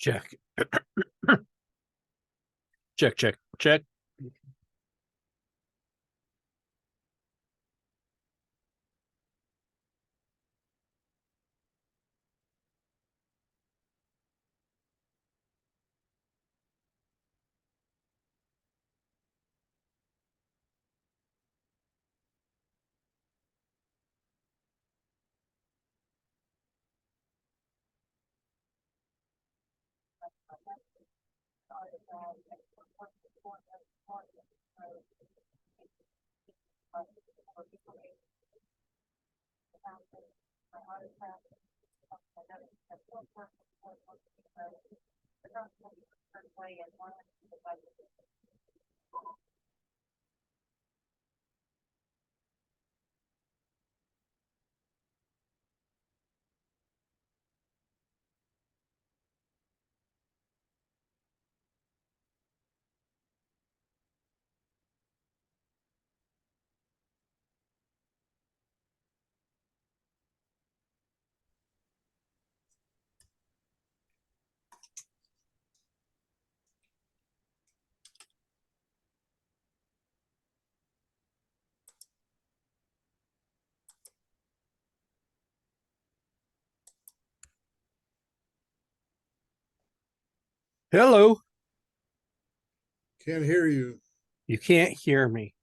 Check. Check, check, check. Hello. Can't hear you. You can't hear me.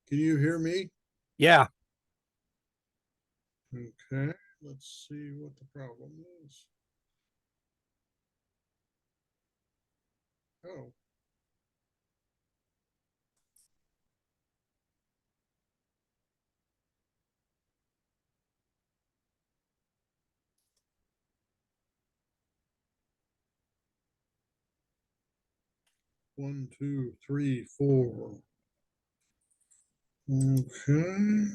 Can you hear me? Yeah. Okay, let's see what the problem is. Oh. One, two, three, four. Okay.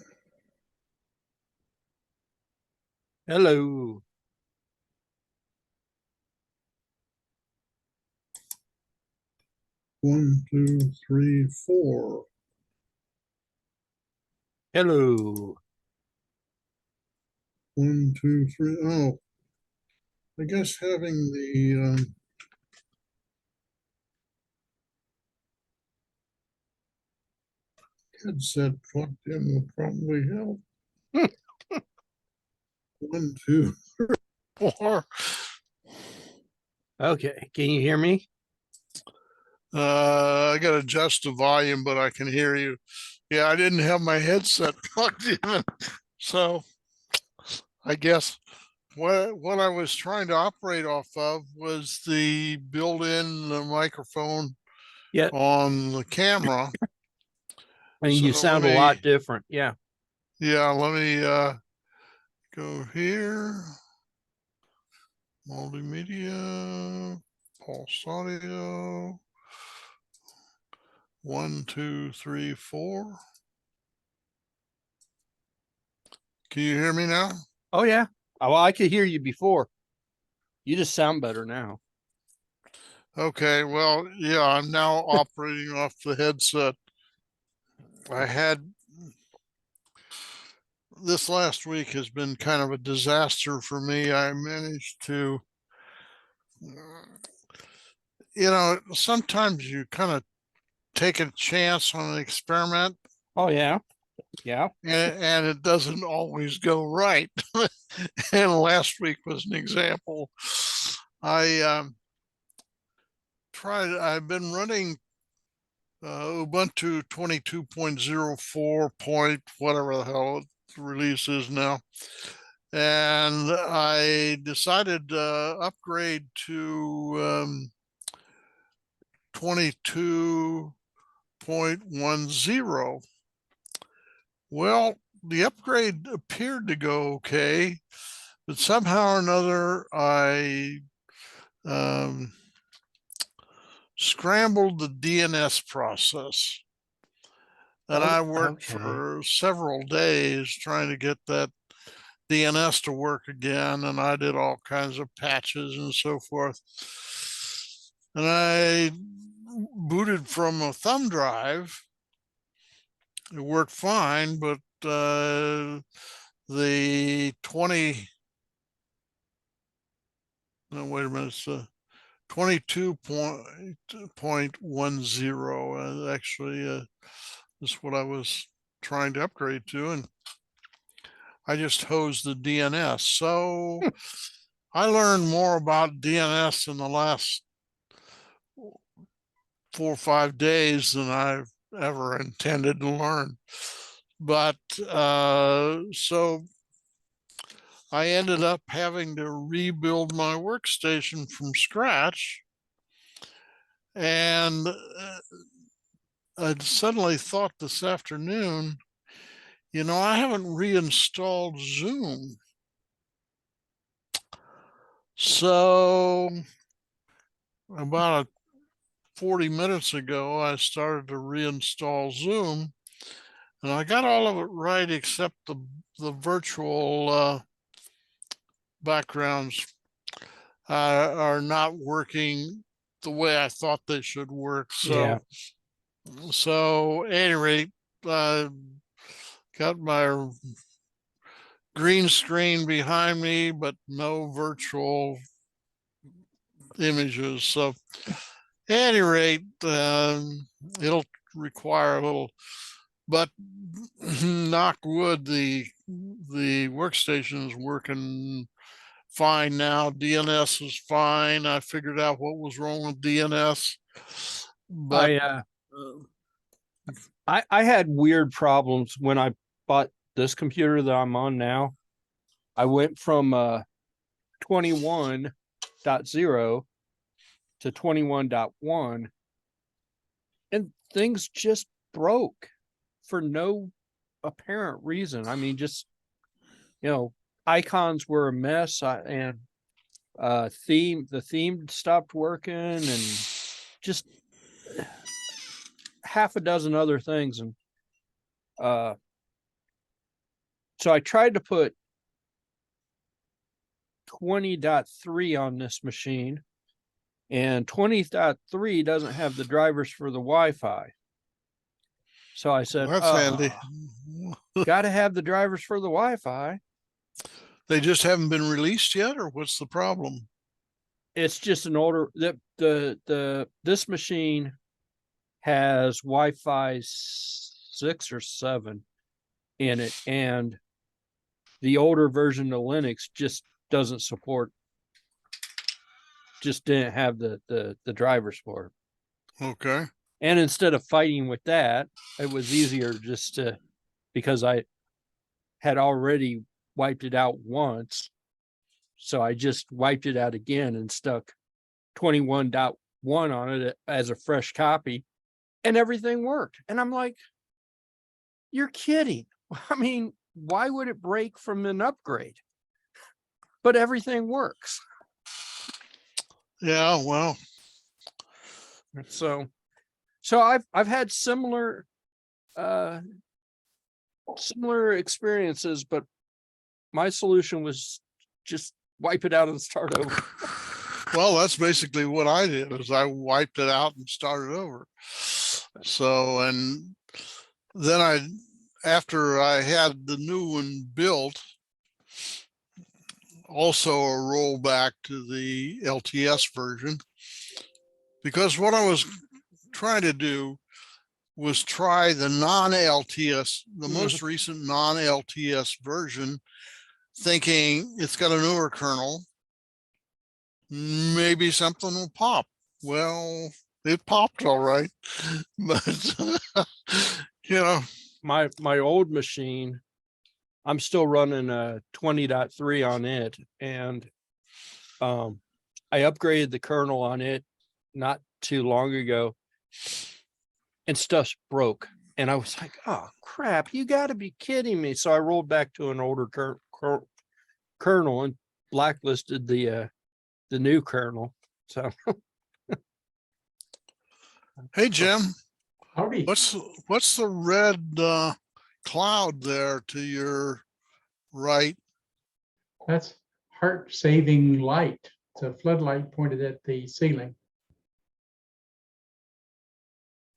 Hello. One, two, three, four. Hello. One, two, three. Oh, I guess having the headset plugged in will probably help. One, two, Four. Okay. Can you hear me? I got to adjust the volume, but I can hear you. Yeah, I didn't have my headset plugged in, so I guess what I was trying to operate off of was the built-in microphone Yeah. on the camera. And So you sound a lot different. Yeah. Yeah, let me go here. Multimedia, pulse audio. 1, 2, 3, 4. Can you hear me now? Oh, yeah. Oh, well, I could hear you before. You just sound better now. Okay, well, yeah, I'm now operating off the headset. I had this last week has been kind of a disaster for me. I managed to, sometimes you kind of take a chance on an experiment. Oh, yeah. Yeah. And it doesn't always go right. And last week was an example. I've been running Ubuntu 22.04 point, whatever the hell the release is now. And I decided to upgrade to 22.10. Well, the upgrade appeared to go okay, but somehow or another I scrambled the DNS process. And I worked for several days trying to get that DNS to work again, and I did all kinds of patches and so forth. And I booted from a thumb drive. It worked fine, but the 20, no, wait a minute, it's 22.10 actually is what I was trying to upgrade to, and I just hosed the DNS. So I learned more about DNS in the last 4 or 5 days than I've ever intended to learn. But so I ended up having to rebuild my workstation from scratch. And I suddenly thought this afternoon, you know, I haven't reinstalled Zoom. So about 40 minutes ago, I started to reinstall Zoom, and I got all of it right except the virtual backgrounds are not working the way I thought they should work. So, so at any rate, got my green screen behind me, but no virtual images. So at any rate, it'll require a little, but knock wood, the workstation is working fine now. DNS is fine. I figured out what was wrong with DNS, but I had weird problems when I bought this computer that I'm on now. I went from 21.0 to 21.1, and things just broke for no apparent reason. I mean, just, you know, icons were a mess, and the theme stopped working, and just half a dozen other things. And so I tried to put 20.3 on this machine, and 20.3 doesn't have the drivers for the Wi-Fi. So I said, that's handy. Got to have the drivers for the Wi-Fi. They just haven't been released yet, or what's the problem? It's just an older, this machine has Wi-Fi 6 or 7 in it, and the older version of Linux just doesn't support, just didn't have the drivers for it. Okay. And instead of fighting with that, it was easier just to, because I had already wiped it out once, so I just wiped it out again and stuck 21.1 on it as a fresh copy, and everything worked. And I'm like, you're kidding. I mean, why would it break from an upgrade? But everything works. Yeah, well. So I've had similar experiences, but my solution was just wipe it out and start over. Well, that's basically what I did, is I wiped it out and started over. So, and then after I had the new one built, also a rollback to the LTS version, because what I was trying to do was try the non-LTS, the most recent non-LTS version, thinking it's got a newer kernel, maybe something will pop. Well, it popped all right, but you know, my old machine, I'm still running a 20.3 on it, and I upgraded the kernel on it not too long ago, and stuff broke, and I was like, oh crap, you got to be kidding me. So I rolled back to an older kernel and blacklisted the new kernel. So hey Jim, Howdy. what's the red cloud there to your right? That's heart-saving light. It's a floodlight pointed at the ceiling.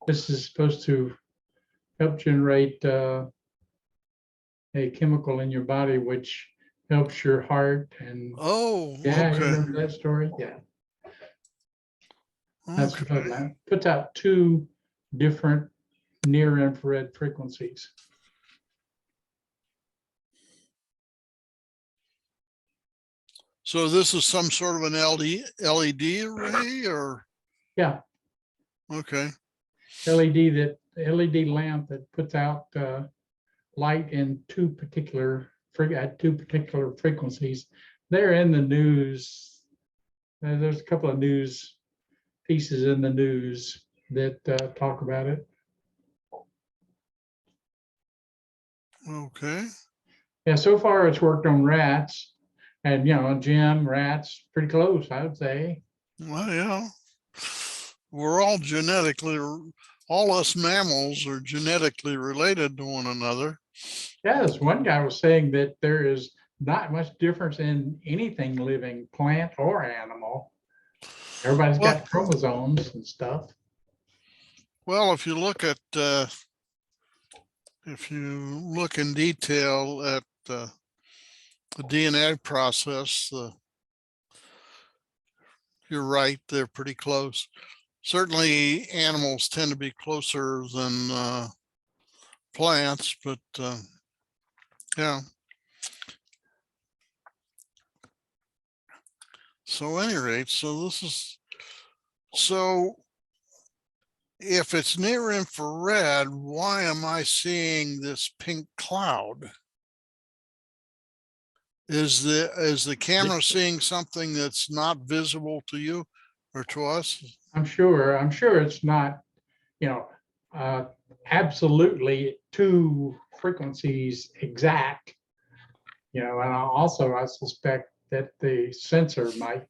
This is supposed to help generate a chemical in your body which helps your heart. And Oh, yeah, you okay. remember that story? Yeah. That's the Okay. flood lamp. Puts out 2 different near infrared frequencies. So this is some sort of an LED array or, Yeah, okay, LED lamp that puts out light in 2 particular at 2 particular frequencies. They're in the news. There's a couple of news pieces in the news that talk about it. okay. Yeah, so far it's worked on rats, and Jim, rats pretty close, I would say. Well, yeah. We're all all us mammals are genetically related to one another. Yeah, this one guy was saying that there is not much difference in anything living, plant or animal. Everybody's Well, got chromosomes and stuff. well, if you look in detail at the DNA process, you're right, they're pretty close. Certainly animals tend to be closer than plants, but yeah. So at any rate, so if it's near infrared, why am I seeing this pink cloud? Is the camera seeing something that's not visible to you or to us? I'm sure it's not, absolutely 2 frequencies exact, and I suspect that the sensor might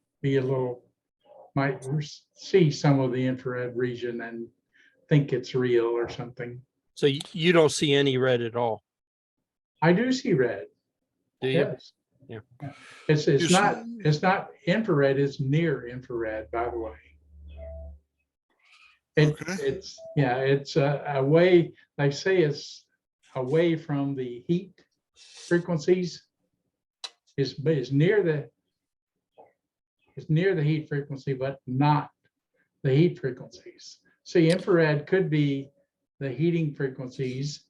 see some of the infrared region and think it's real or something. So you don't see any red at all, I do see red. do you? Yes. Yeah. It's not infrared, it's near infrared, by the way. Okay. It's away, they say it's away from the heat frequencies. It's near the heat frequency, but not the heat frequencies. See, infrared could be the heating frequencies,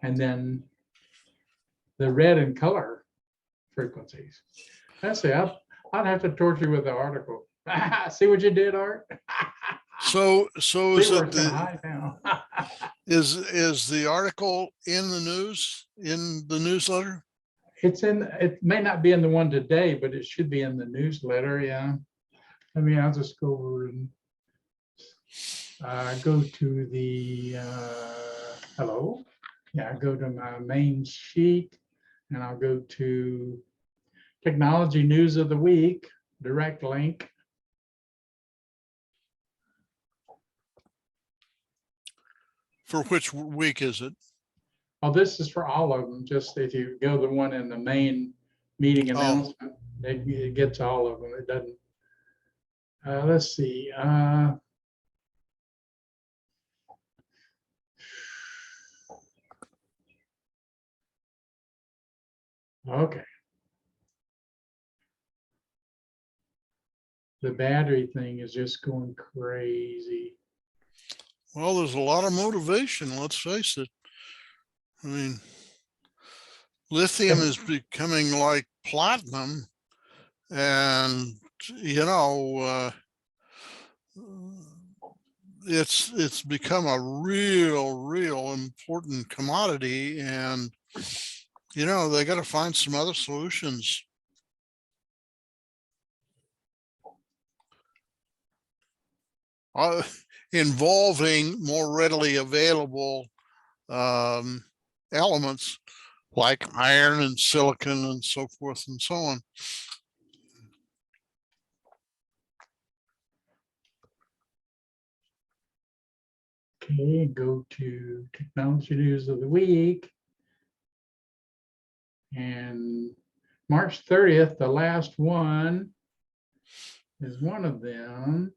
and then the red and color frequencies. Let's see, I'd have to torture you with the article. See what you did, Art? So See is where it it's gonna hide now. is the article in the news, in the newsletter? It may not be in the one today, but it should be in the newsletter. Yeah. I'll just go over and go to the hello. Yeah, go to my main sheet, and I'll go to Technology News of the Week, direct link. For which week is it? Oh, this is for all of them. Just if you go to the one in the main meeting announcement, it gets all of them. It doesn't. Let's see. Okay. The battery thing is just going crazy. Well, there's a lot of motivation, let's face it. I mean, lithium is becoming like platinum, and it's become a real important commodity, and they got to find some other solutions. Involving more readily available elements like iron and silicon and so forth and so on. Okay, go to Technology News of the Week. And March 30th, the last one, is one of them.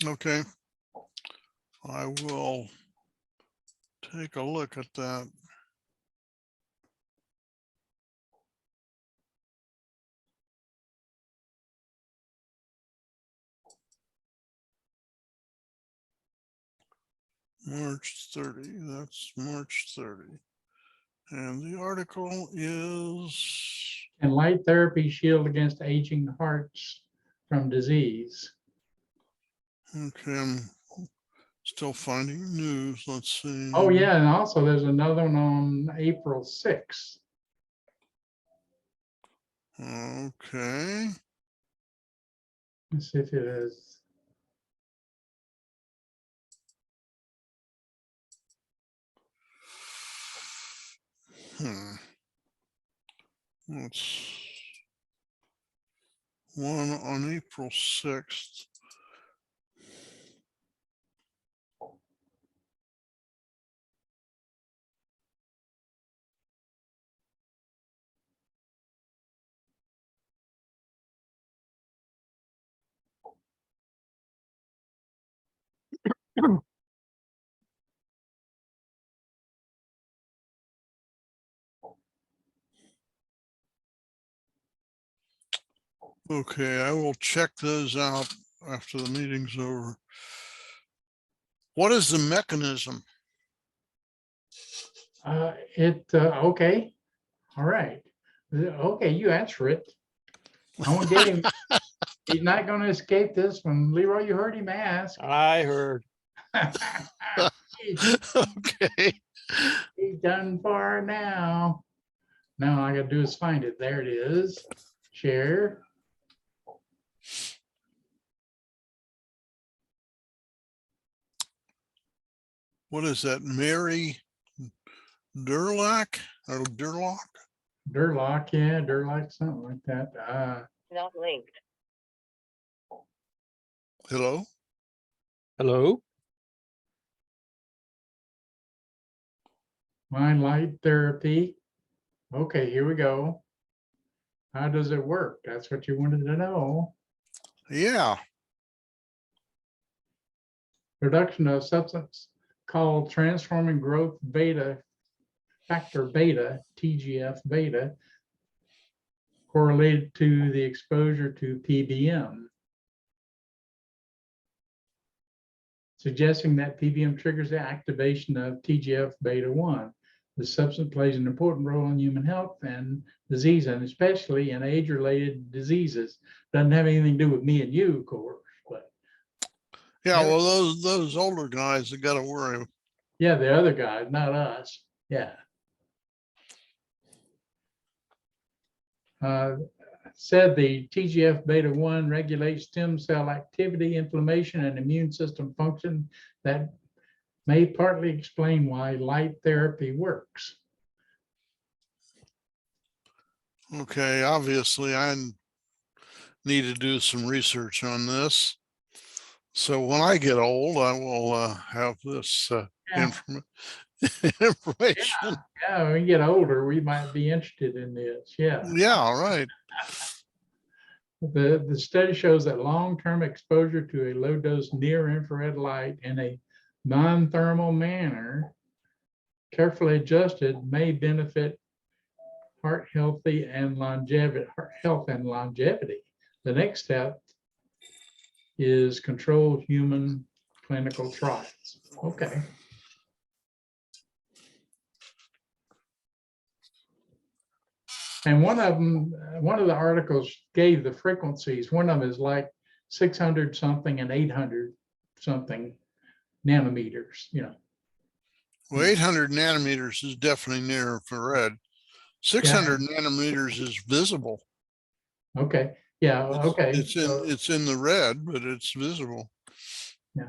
Okay. I will take a look at that. March 30, that's March 30. And the article is, And light therapy shield against aging hearts from disease. okay, I'm still finding news. Let's see. Oh, yeah, and also there's another one on April 6th. Okay. Let's see if it is. That's one on April 6th. Okay, I will check those out after the meeting's over. What is the mechanism? Okay, all right. Okay, you answer it. I won't get him. He's not going to escape this one. Leroy, you heard him ask. I heard. Okay. He's done for now. Now all I gotta do is find it. There it is. Share. What is that? Mary Durlack or Durlock? Durlock, yeah, Durlock, something like that. Not linked. Hello? Hello? Mind light therapy. Okay, here we go. How does it work? That's what you wanted to know. Yeah. Production of substance called transforming growth beta, factor beta, TGF beta, correlated to the exposure to PBM. Suggesting that PBM triggers the activation of TGF beta 1. The substance plays an important role in human health and disease, and especially in age-related diseases. Doesn't have anything to do with me and you, of course, but Yeah, well, those older guys have got to worry. yeah, the other guys, not us. Yeah. Said the TGF beta 1 regulates stem cell activity, inflammation, and immune system function that may partly explain why light therapy works. Okay, obviously I need to do some research on this. So when I get old, I will have this Yeah. information. Yeah, when we get older, we might be interested in this. Yeah. Yeah, right. The study shows that long-term exposure to a low-dose near-infrared light in a non-thermal manner, carefully adjusted, may benefit heart health and longevity. The next step is controlled human clinical trials. Okay. And one of the articles gave the frequencies. One of them is like 600 something and 800 something nanometers, you know. Well, 800 nanometers is definitely near infrared. 600 nanometers is visible. Okay. Yeah. Okay. It's in the red, but it's visible. Yeah.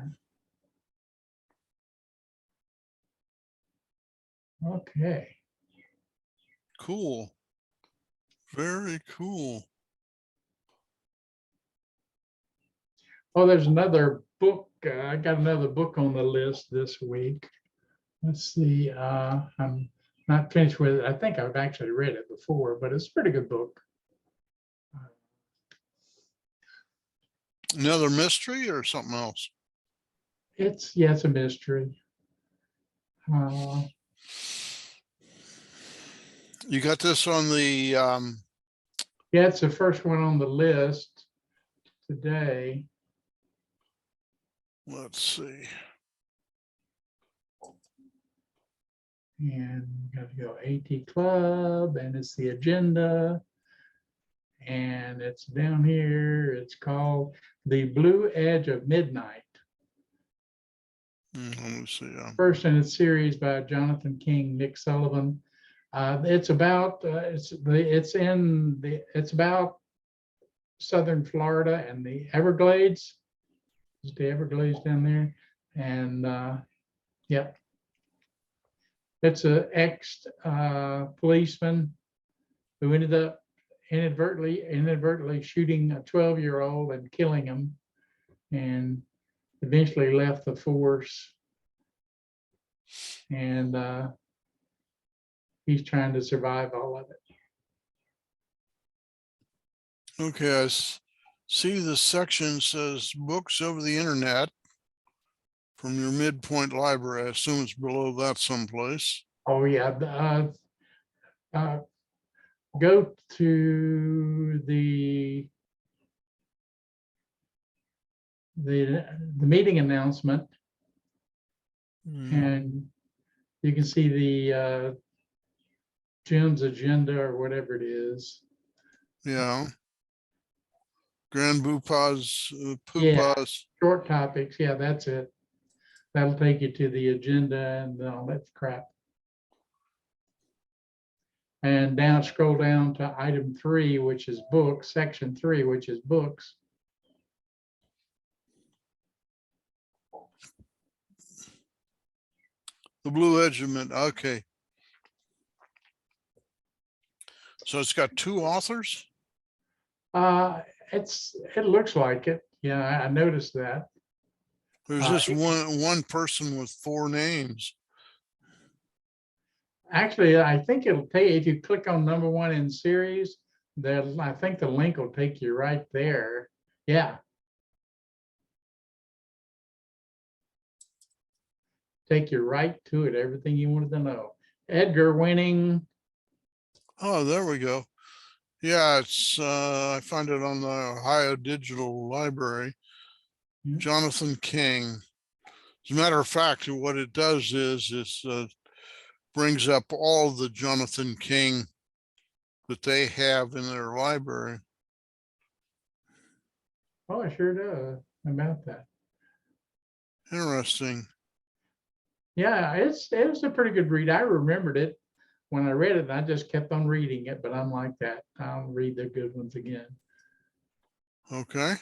Okay. Cool. Very cool. Oh, there's another book. I got another book on the list this week. Let's see. I'm not finished with it. I think I've actually read it before, but it's a pretty good book. Another mystery or something else? It's a mystery. You got this on the Yeah, it's the first one on the list today. let's see. And we got to go AT Club, and it's the agenda. And it's down here. It's called The Blue Edge of Midnight. Let me see. First in a series by Jonathan King, Nick Sullivan. It's about it's about southern Florida and the Everglades. It's the Everglades down there, and yeah, it's an ex policeman who ended up inadvertently shooting a 12-year-old and killing him, and eventually left the force. And he's trying to survive all of it. Okay, see the section says books over the internet from your midpoint library. I assume it's below that someplace. Oh yeah, go to the meeting announcement, and you can see the Jim's agenda or whatever it is. Yeah. Grand Poopas, Yeah. Poopas. Short topics, yeah, that's it. That'll take you to the agenda and all that crap. And down, scroll down to item 3, which is books, section 3, which is books. The Blue Edge of Midnight. Okay. So it's got 2 authors? It looks like it. Yeah, I noticed that. There's just one person with 4 names. Actually, I think it'll take, if you click on number 1 in series, then I think the link will take you right there. Yeah. Take you right to it, everything you wanted to know. Edgar Winning. Oh, there we go. Yeah, it's I find it on the Ohio Digital Library. Yeah. Jonathan King. As a matter of fact, what it does is it brings up all the Jonathan King that they have in their library. Oh, it sure does about that. Interesting. Yeah, it was a pretty good read. I remembered it when I read it, and I just kept on reading it, but I'm like that. I'll read the good ones again. Okay.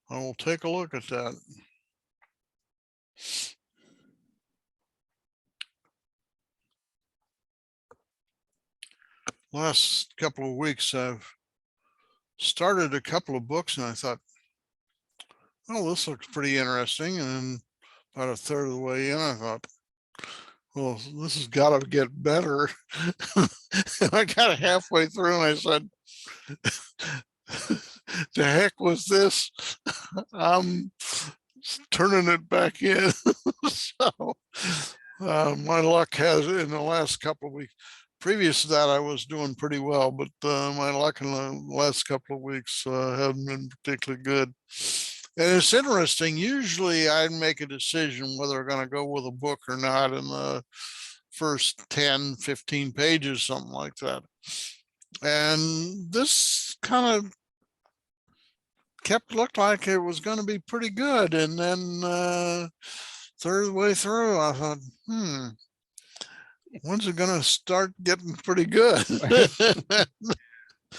I will take a look at that. Last couple of weeks, I've started a couple of books, and I thought, oh, this looks pretty interesting. And then about a third of the way in, I thought, well, this has got to get better. I got halfway through, and I said, the heck was this? I'm turning it back in. So my luck has, in the last couple of weeks, previous to that, I was doing pretty well, but my luck in the last couple of weeks hasn't been particularly good. And it's interesting, usually I'd make a decision whether I'm going to go with a book or not in the first 10, 15 pages, something like that. And this kind of looked like it was going to be pretty good. And then third of the way through, I thought, when's it going to start getting pretty good?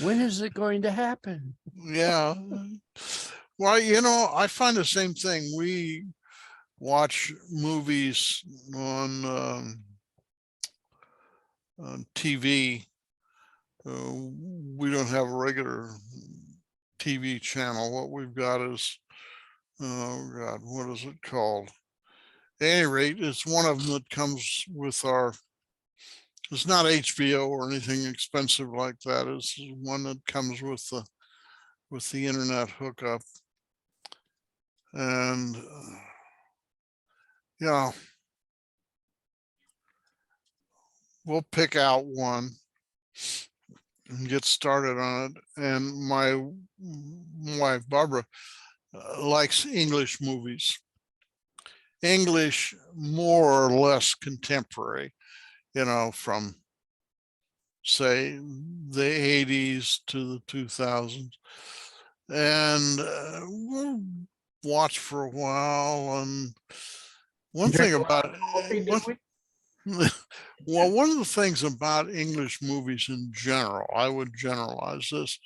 When is it going to happen? Yeah. Well, you know, I find the same thing. We watch movies on TV. We don't have a regular TV channel. What we've got is, oh God, what is it called? At any rate, it's one of them that comes with our, it's not HBO or anything expensive like that. It's one that comes with the internet hookup. And yeah, we'll pick out one and get started on it. And my wife, Barbara, likes English movies. English, more or less contemporary. you know, from say the 80s to the 2000s. And we'll watch for a while. And one Drink thing a lot about of coffee, do one, we? well, one of the things about English movies in general, I would generalize this,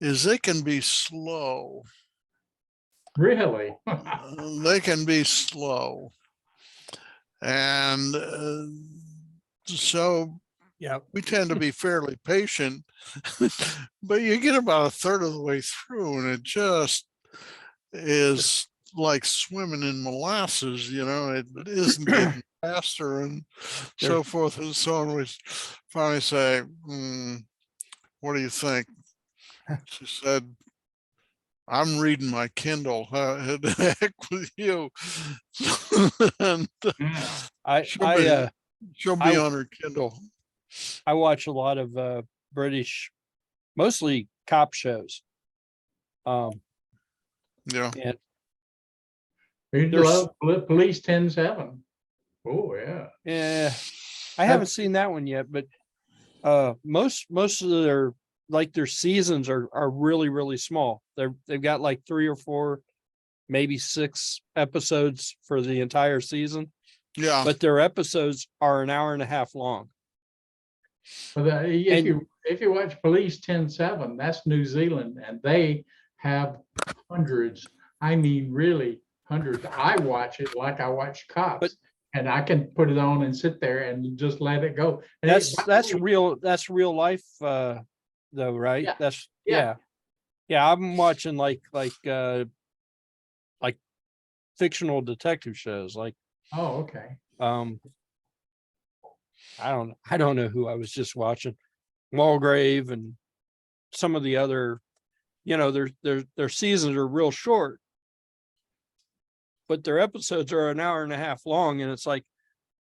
is they can be slow. Really? They can be slow. And so Yeah. we tend to be fairly patient, but you get about a third of the way through and it just is like swimming in molasses, you know, it isn't getting faster and so forth and so on. We finally say, what do you think? She said, I'm reading my Kindle. The heck with you. And I she'll be on her Kindle. I watch a lot of British, mostly cop shows. Yeah. And We There's- love Police 10-7. Oh, yeah. yeah, I haven't seen that one yet, but most of their seasons are really small. They've got like 3 or 4, maybe 6 episodes for the entire season, Yeah. but their episodes are an hour and a half long. But if you watch Police 10-7, that's New Zealand, and they have hundreds. I mean, really hundreds. I watch it like I watch Cops, But- and I can put it on and sit there and just let it go. And That's real life though, right? Yeah. That's Yeah. yeah. I'm watching like fictional detective shows, like Oh, okay. I don't know who I was just watching, Walgrave and some of the other, you know, their seasons are real short, but their episodes are an hour and a half long, and it's like,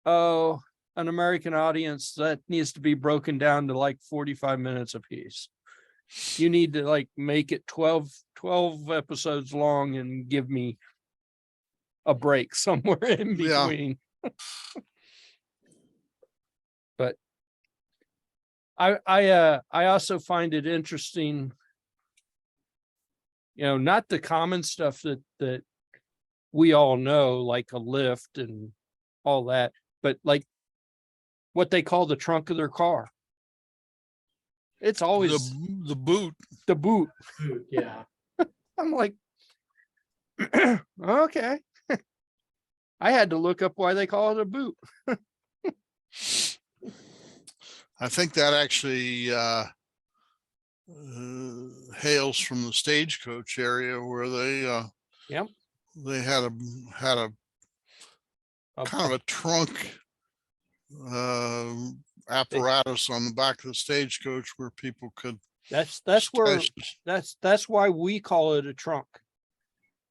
oh, an American audience, that needs to be broken down to like 45 minutes a piece. You need to like make it 12 episodes long and give me a break somewhere in Yeah. between. But I also find it interesting, you know, not the common stuff that we all know, like a lift and all that, but like what they call the trunk of their car. It's always The boot. the boot. Yeah. I'm like, okay. I had to look up why they call it a boot. I think that actually hails from the Stagecoach area where they Yep. they had a kind of a trunk apparatus on the back of the Stagecoach where people could That's where stash- that's why we call it a trunk.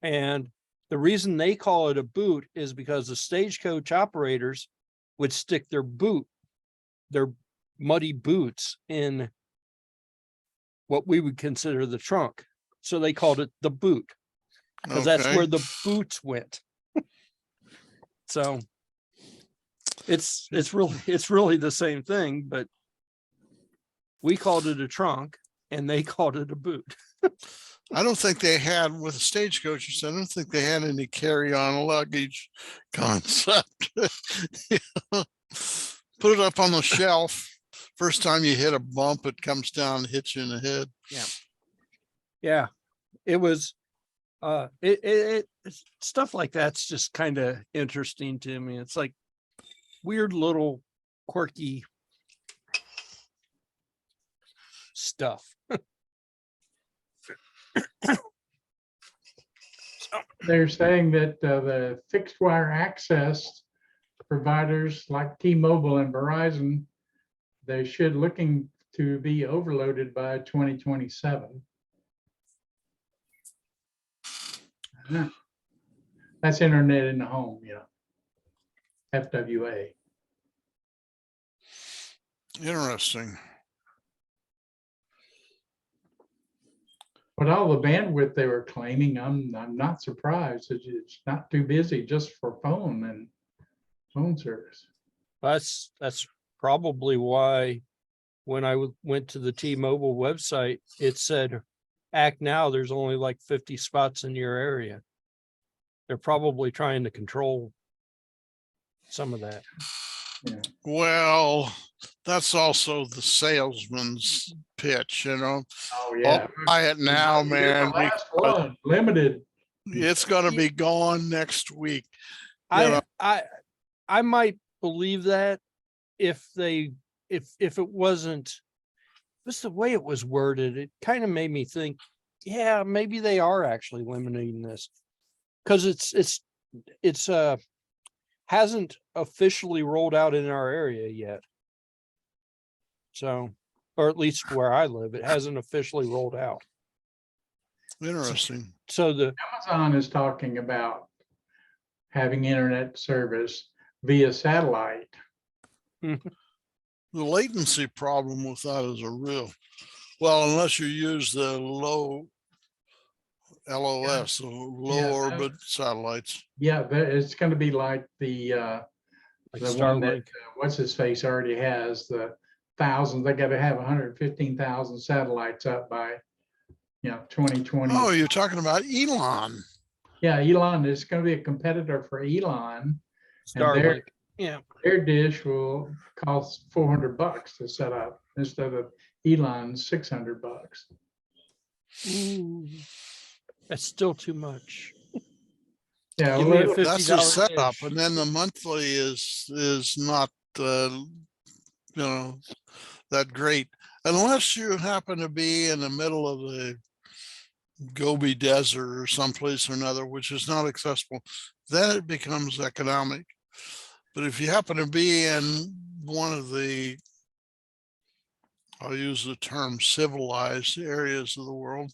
And the reason they call it a boot is because the Stagecoach operators would stick their muddy boots in what we would consider the trunk. So they called it the boot, because that's Okay. where the boots went. So it's really the same thing, but we called it a trunk and they called it a boot. I don't think they had, with Stagecoaches, I don't think they had any carry-on luggage concept. You know, put it up on the shelf. First time you hit a bump, it comes down and hits you in the head. Yeah, it was stuff like that's just kind of interesting to me. It's like weird little quirky stuff. They're saying that the fixed wire access providers like T-Mobile and Verizon, they should looking to be overloaded by 2027. That's internet in the home, you know, FWA. Interesting. But all the bandwidth they were claiming, I'm not surprised. It's not too busy just for phone and phone service. That's probably why when I went to the T-Mobile website, it said, act now, there's only like 50 spots in your area. They're probably trying to control some of that. Yeah. Well, that's also the salesman's pitch, you know. Oh, yeah. Buy it now, You're the man. last one, limited. It's gonna be gone next week. You know, I might believe that if it wasn't just the way it was worded, it kind of made me think, yeah, maybe they are actually limiting this. Because it's hasn't officially rolled out in our area yet. So, or at least where I live, it hasn't officially rolled out. interesting. So Amazon is talking about having internet service via satellite. The latency problem with that is a real, well, unless you use the low LOS, the low Yeah. orbit satellites. Yeah, it's going to be like the like one that Starlink. what's his face already has the thousands. They got to have 115,000 satellites up by 2020. Oh, you're talking about Elon. Yeah, Elon is going to be a competitor for Elon, and Starlink. Yeah. their dish will cost $400 to set up instead of Elon's $600. Ooh, that's still too much. Yeah, Give me a well, $50 That's the setup, dish. and then the monthly is not that great unless you happen to be in the middle of the Gobi Desert or someplace or another, which is not accessible. Then it becomes economic. But if you happen to be in one of the, I'll use the term civilized areas of the world,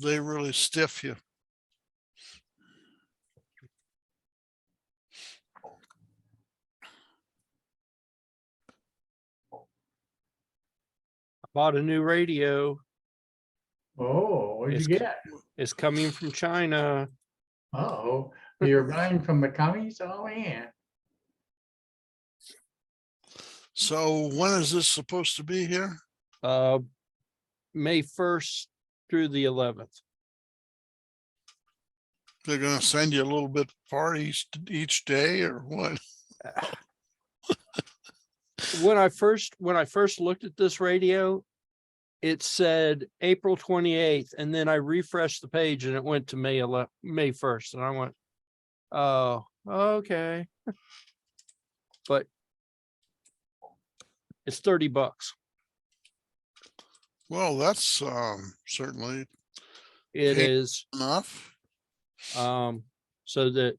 they really stiff you. I bought a new radio. oh, what'd you get? It's coming from China. Oh, you're buying from the commies? Oh, man. So when is this supposed to be here? May 1st through the 11th. They're going to send you a little bit far each day or what? When I first looked at this radio, it said April 28th, and then I refreshed the page and it went to May 1st, and I went, oh, okay. But it's $30. Well, that's certainly It Hey. is. enough. So that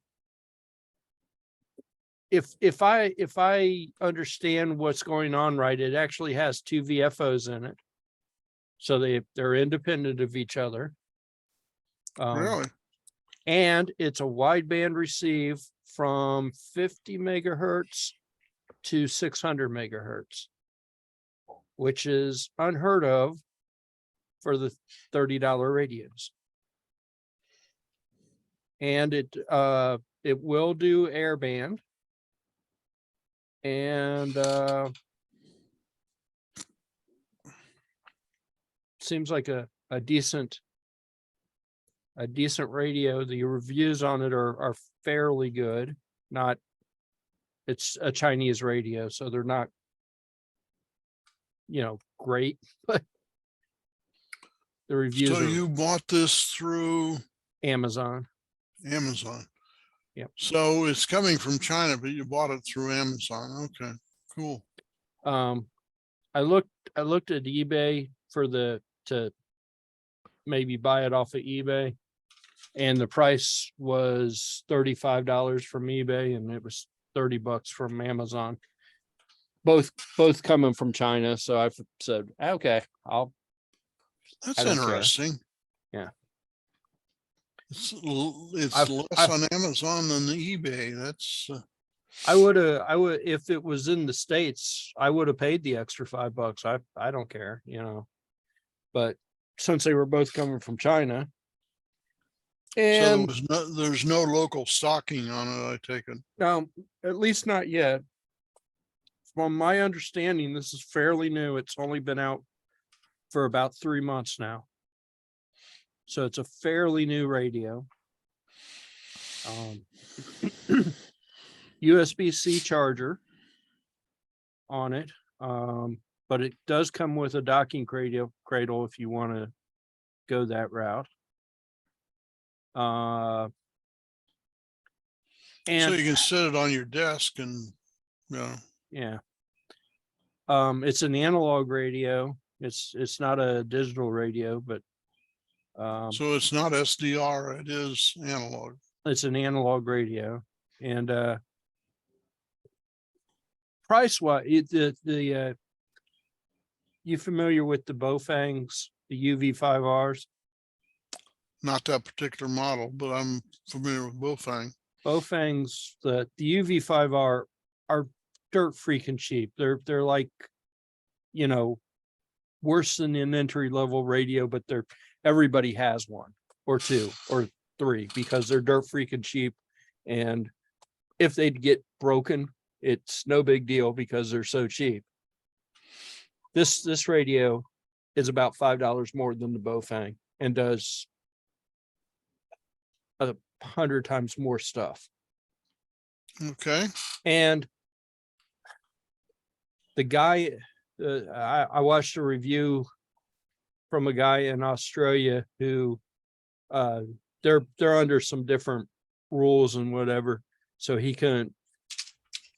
if I understand what's going on right, it actually has 2 VFOs in it. So they're independent of each other. Really? And it's a wideband receive from 50 megahertz to 600 megahertz, which is unheard of for the $30 radios. And it will do airband. And seems like a decent radio. The reviews on it are fairly good. It's a Chinese radio, so they're not, great, but the reviews So are you bought this through Amazon. Amazon. Yep. So it's coming from China, but you bought it through Amazon. Okay, cool. I looked at eBay to maybe buy it off of eBay, and the price was $35 from eBay, and it was $30 from Amazon. Both coming from China, so I said, okay, That's I don't care. interesting. Yeah. It's I've- less on Amazon than the eBay. That's I would if it was in the States, I would have paid the extra $5. I don't care, but since they were both coming from China. And there's no local stocking on it, I take it. no, at least not yet. From my understanding, this is fairly new. It's only been out for about 3 months now. So it's a fairly new radio. USB-C charger on it. But it does come with a docking cradle if you want to go that route. So And you can set it on your desk and, yeah. It's an analog radio. It's not a digital radio, but so it's not SDR, it is analog. it's an analog radio. And price wise, you familiar with the Baofangs, the UV5Rs? Not that particular model, but I'm familiar with Baofeng. Baofangs, the UV5R are dirt freaking cheap. They're like, you know, worse than an entry level radio, but everybody has one or two or three because they're dirt freaking cheap. And if they'd get broken, it's no big deal because they're so cheap. This radio is about $5 more than the Baofeng and does 100 times more stuff. Okay. And the guy, I watched a review from a guy in Australia who they're under some different rules and whatever, so he couldn't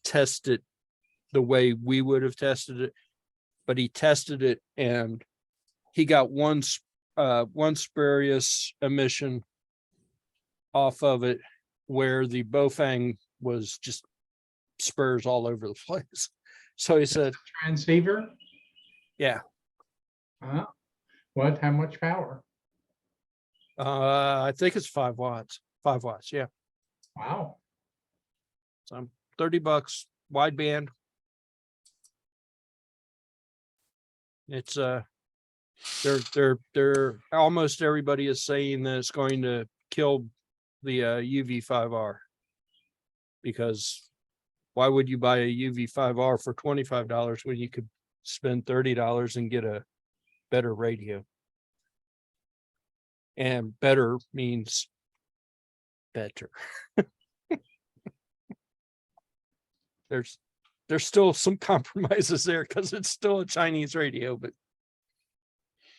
test it the way we would have tested it, but he tested it and he got one spurious emission off of it where the Baofeng was just spurs all over the place. So he said, Transceiver? yeah. What, how much power? I think it's 5 watts. 5 watts, yeah. Wow. So $30 wideband. It's they're almost everybody is saying that it's going to kill the UV5R, because why would you buy a UV5R for $25 when you could spend $30 and get a better radio? And better means better. There's still some compromises there because it's still a Chinese radio, but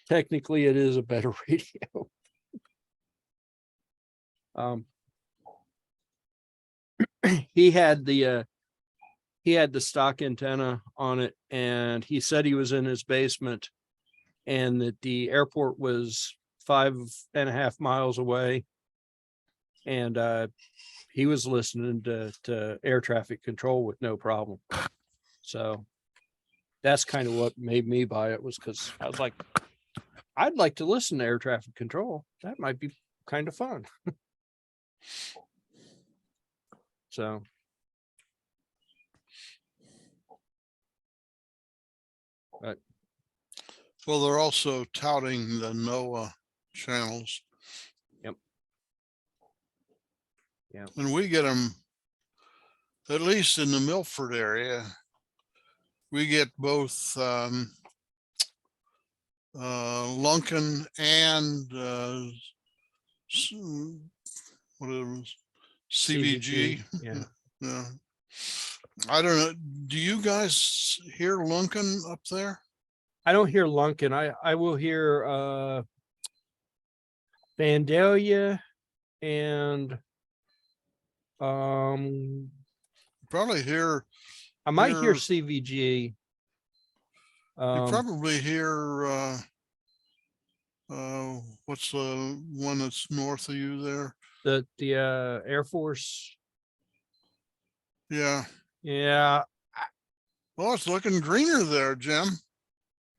technically it is a better radio. He had the stock antenna on it, and he said he was in his basement and that the airport was 5.5 miles away, and he was listening to air traffic control with no problem. So that's kind of what made me buy it, was because I was like, I'd like to listen to air traffic control. That might be kind of fun. So well, they're also touting the NOAA channels. Yep. Yeah. And we get them, at least in the Milford area, we get both Lunken and what it was, CVG. Yeah. Yeah. I don't know. Do you guys hear Lunken up there? I don't hear Lunken. I will hear Vandalia and Probably hear. I might hear Hear- CVG. You probably hear what's the one that's north of you there? The Air Force. Yeah. Yeah. Well, it's looking greener there, Jim.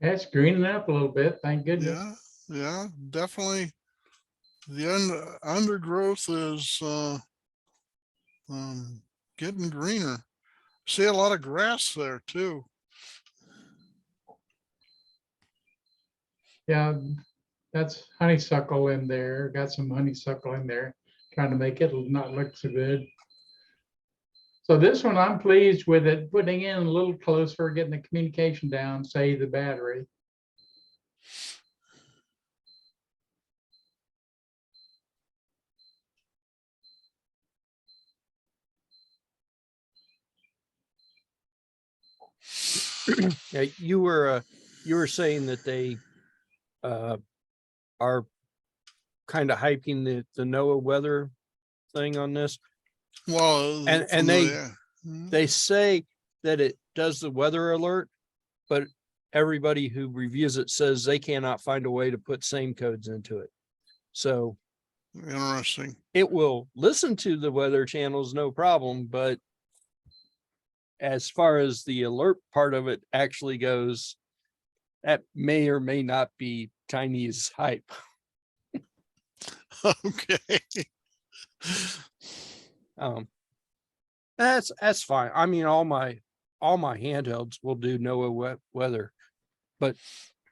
That's greening up a little bit, thank goodness. Yeah, yeah, definitely. The undergrowth is getting greener. See a lot of grass there too. Yeah, That's honeysuckle in there. Got some honeysuckle in there, trying to make it not look so good. So this one, I'm pleased with it, putting in a little closer, getting the communication down, save the battery. Yeah, you were saying that they are kind of hyping the NOAA weather thing on this. Well, And they say that it does the weather alert, but everybody who reviews it says they cannot find a way to put same codes into it. So interesting. it will listen to the weather channels, no problem, but as far as the alert part of it actually goes, that may or may not be Chinese hype. Okay. That's fine. I mean, all my handhelds will do NOAA weather, but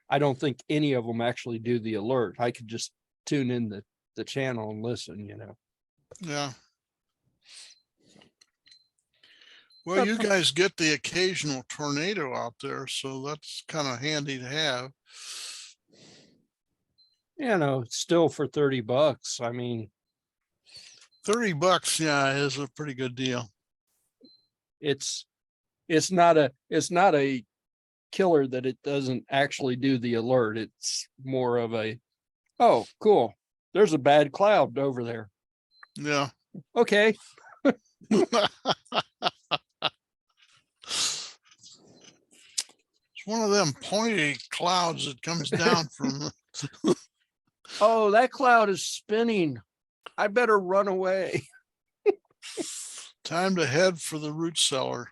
I don't think any of them actually do the alert. I could just tune in the channel and listen, you know. Yeah. Well, you guys get the occasional tornado out there, so that's kind of handy to have. You know, still for $30. I mean, $30, yeah, is a pretty good deal. it's not a killer that it doesn't actually do the alert. It's more of a, oh, cool, there's a bad cloud over there. Yeah. Okay. It's one of them pointy clouds that comes down from. Oh, that cloud is spinning. I better run away. Time to head for the root cellar.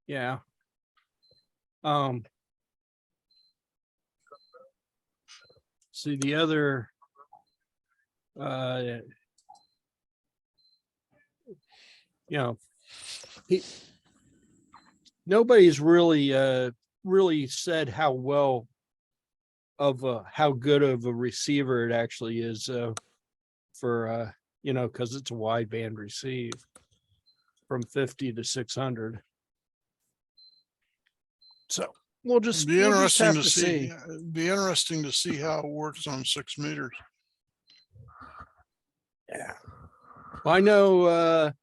Yeah. See the other, you know, nobody's really said how well of how good of a receiver it actually is for you know, because it's a wideband receive from 50 to 600. So we'll just Be interesting have to see. Be interesting to see how it works on 6 meters. Yeah. Well, I know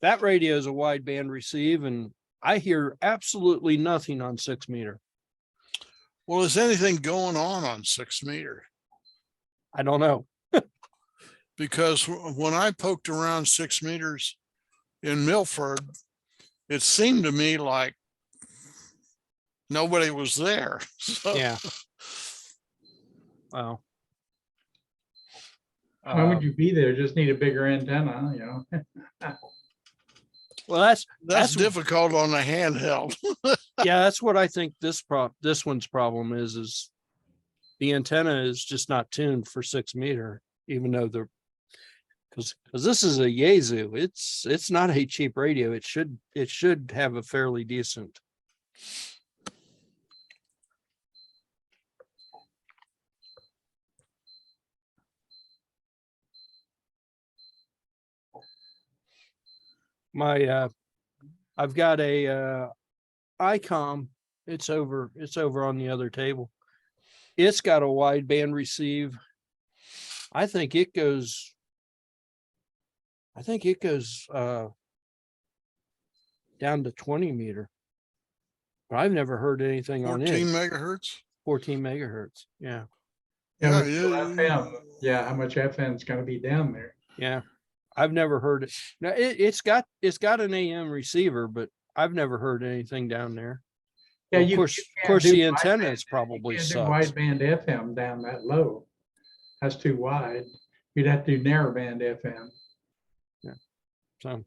that radio is a wideband receive, and I hear absolutely nothing on 6 meter. Well, is anything going on 6 meter? I don't know. Because when I poked around 6 meters in Milford, it seemed to me like nobody was there. So, Yeah. Wow. Why would you be there? Just need a bigger antenna, you know? Well, that's difficult on a handheld. Yeah, that's what I think this one's problem is the antenna is just not tuned for 6 meter, even though because this is a Yaesu. It's not a cheap radio. It should have a fairly decent. I've got a ICOM. It's over on the other table. It's got a wideband receive. I think it goes down to 20 meter. But I've never heard anything on it. 14 megahertz. 14 megahertz. Yeah. Yeah, FM. Yeah, how much FM is going to be down there? Yeah. I've never heard it. Now it's got an AM receiver, but I've never heard anything down there. Yeah, well, of course the antenna is probably sucks. Wideband FM down that low. That's too wide. You'd have to do narrowband FM. Yeah. So of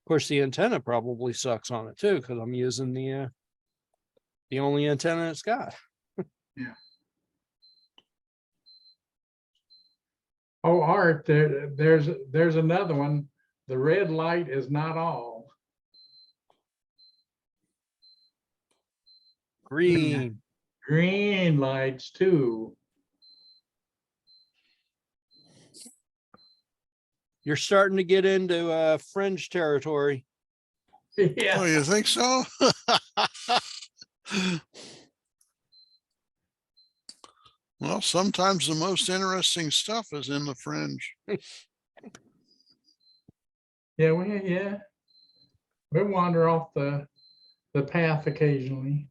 course the antenna probably sucks on it too, because I'm using the only antenna it's got. Yeah. Oh, Art, there's another one. The red light is not all. Green. green lights too. You're starting to get into fringe territory. Oh, Yeah, you think so? Well, sometimes the most interesting stuff is in the fringe. yeah, we wander off the path occasionally.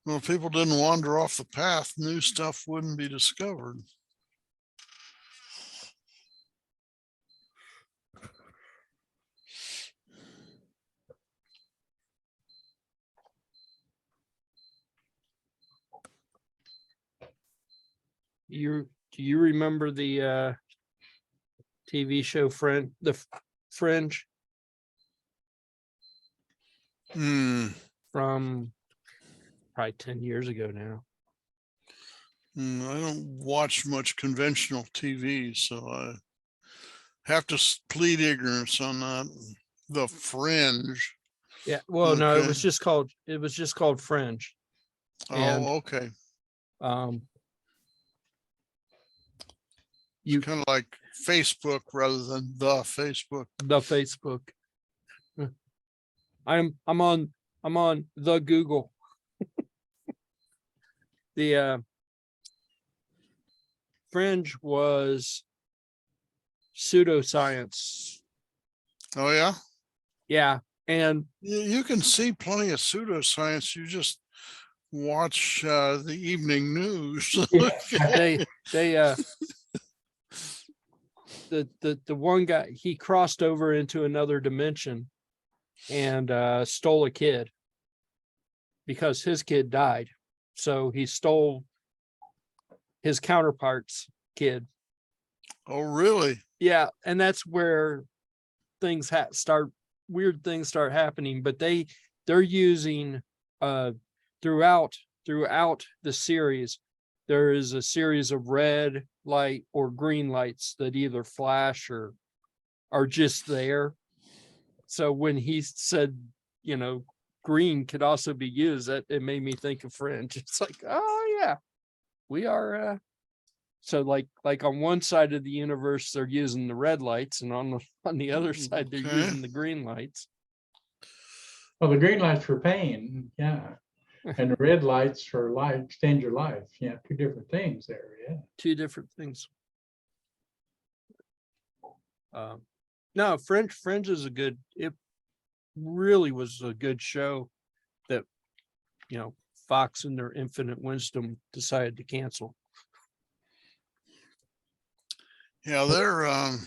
Well, if people didn't wander off the path, new stuff wouldn't be discovered. Do you remember the TV show Fringe Hmm. from probably 10 years ago now? I don't watch much conventional TV, so I have to plead ignorance on that. The Fringe. Yeah, well, no, it Okay. was just called Fringe. And Oh, okay. You It's kind of like Facebook rather than the Facebook. the Facebook. I'm on the Google. The Fringe was pseudoscience. Oh, yeah. Yeah, and You can see plenty of pseudoscience. You just watch the evening news. they the one guy, he crossed over into another dimension and stole a kid because his kid died. So he stole his counterpart's kid. Oh, really? Yeah, and that's where things weird things start happening. But they're using throughout the series, there is a series of red light or green lights that either flash or are just there. So when he said, green could also be used, that it made me think of Fringe. It's like, oh yeah, we are so like on one side of the universe they're using the red lights, and on the other side they're Okay. using the green lights. Well, the green lights for pain, yeah. And the red lights for life, extend your life. Yeah, two different things there, yeah. Two different things. No, Fringe is it really was a good show that, Fox in their infinite wisdom decided to cancel. Yeah, I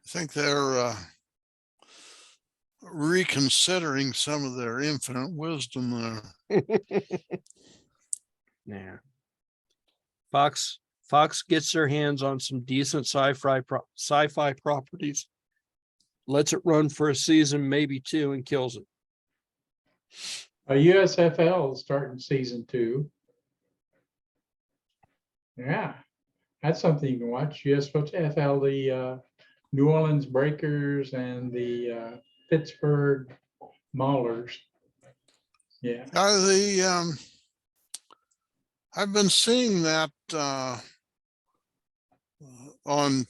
think they're reconsidering some of their infinite wisdom there. Yeah. Fox gets their hands on some decent sci-fi properties, lets it run for a season, maybe two, and kills it. USFL is starting season 2. Yeah, that's something you can watch. USFL, the New Orleans Breakers and the Pittsburgh Maulers. Yeah. I've been seeing that on.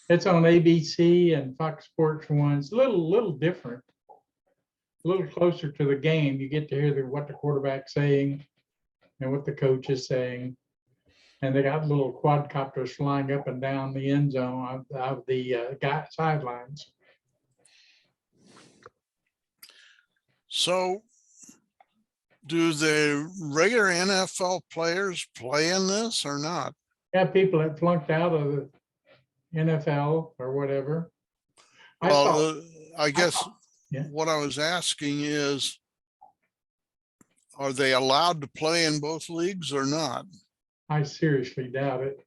It's on ABC and Fox Sports 1. It's a little different, a little closer to the game. You get to hear what the quarterback's saying and what the coach is saying. And they got little quadcopters flying up and down the end zone of the sidelines. So do the regular NFL players play in this or not? Yeah, people that flunked out of the NFL or whatever. I guess yeah. what I was asking is, are they allowed to play in both leagues or not? I seriously doubt it.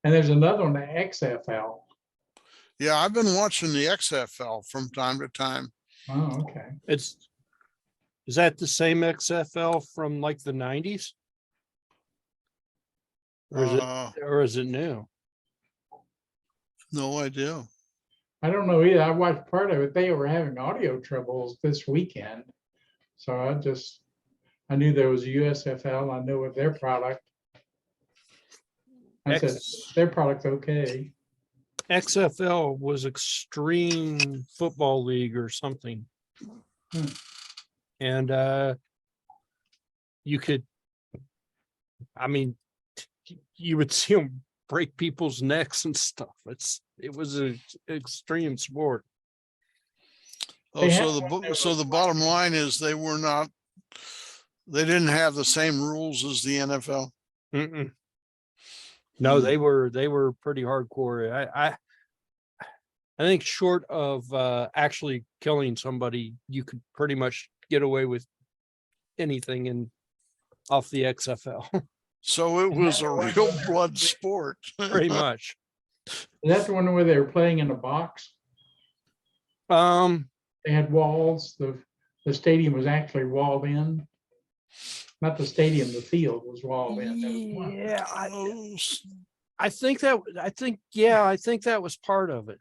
And there's another one, the XFL. Yeah, I've been watching the XFL from time to time. Oh, okay. Is that the same XFL from like the 90s? Or is it new? No idea. I don't know either. I watched part of it. They were having audio troubles this weekend. So I knew there was a USFL. I knew of their product. I said, their product's okay. XFL was Extreme Football League or something. And you could, I mean, you would see them break people's necks and stuff. It was an extreme sport. Oh, They so the bottom line is they didn't have the same rules as the NFL. Mm-mm. No, Hmm. they were pretty hardcore. I think short of actually killing somebody, you could pretty much get away with anything off the XFL. So it was a real blood sport. Pretty much. Is that the one where they were playing in a box? Um, They had walls. The stadium was actually walled in. Not the stadium, the field was walled in. There was one. yeah, Oh, I think that was part of it.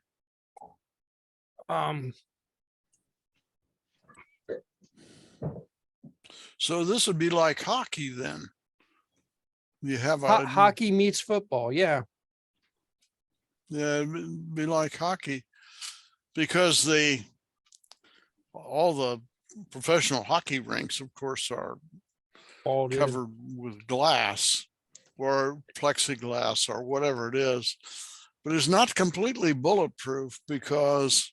so this would be like hockey then. You have Hockey meets football. Yeah. Yeah, it'd be like hockey because all the professional hockey rinks, of course, are All covered with glass or plexiglass or whatever it is, but it's not completely bulletproof because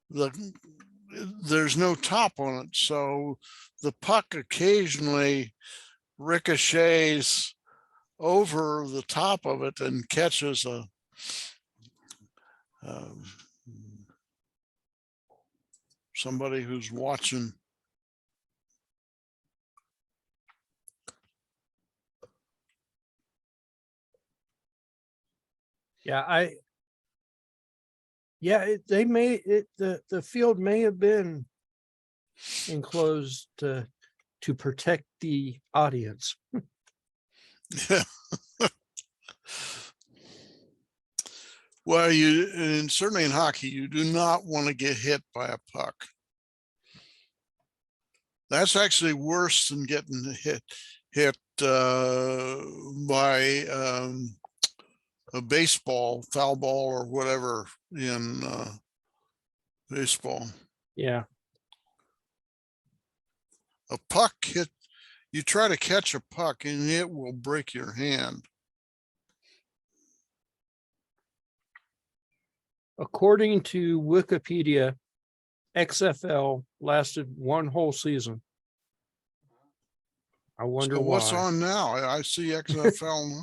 there's no top on it. So the puck occasionally ricochets over the top of it and catches somebody who's watching. Yeah, they may the field may have been enclosed to protect the audience. Yeah. Well, and certainly in hockey, you do not want to get hit by a puck. That's actually worse than getting hit by a baseball, foul ball, or whatever in baseball. Yeah. A puck hit, you try to catch a puck and it will break your hand. According to Wikipedia, XFL lasted one whole season. I wonder So why. what's on now? I see XFL now.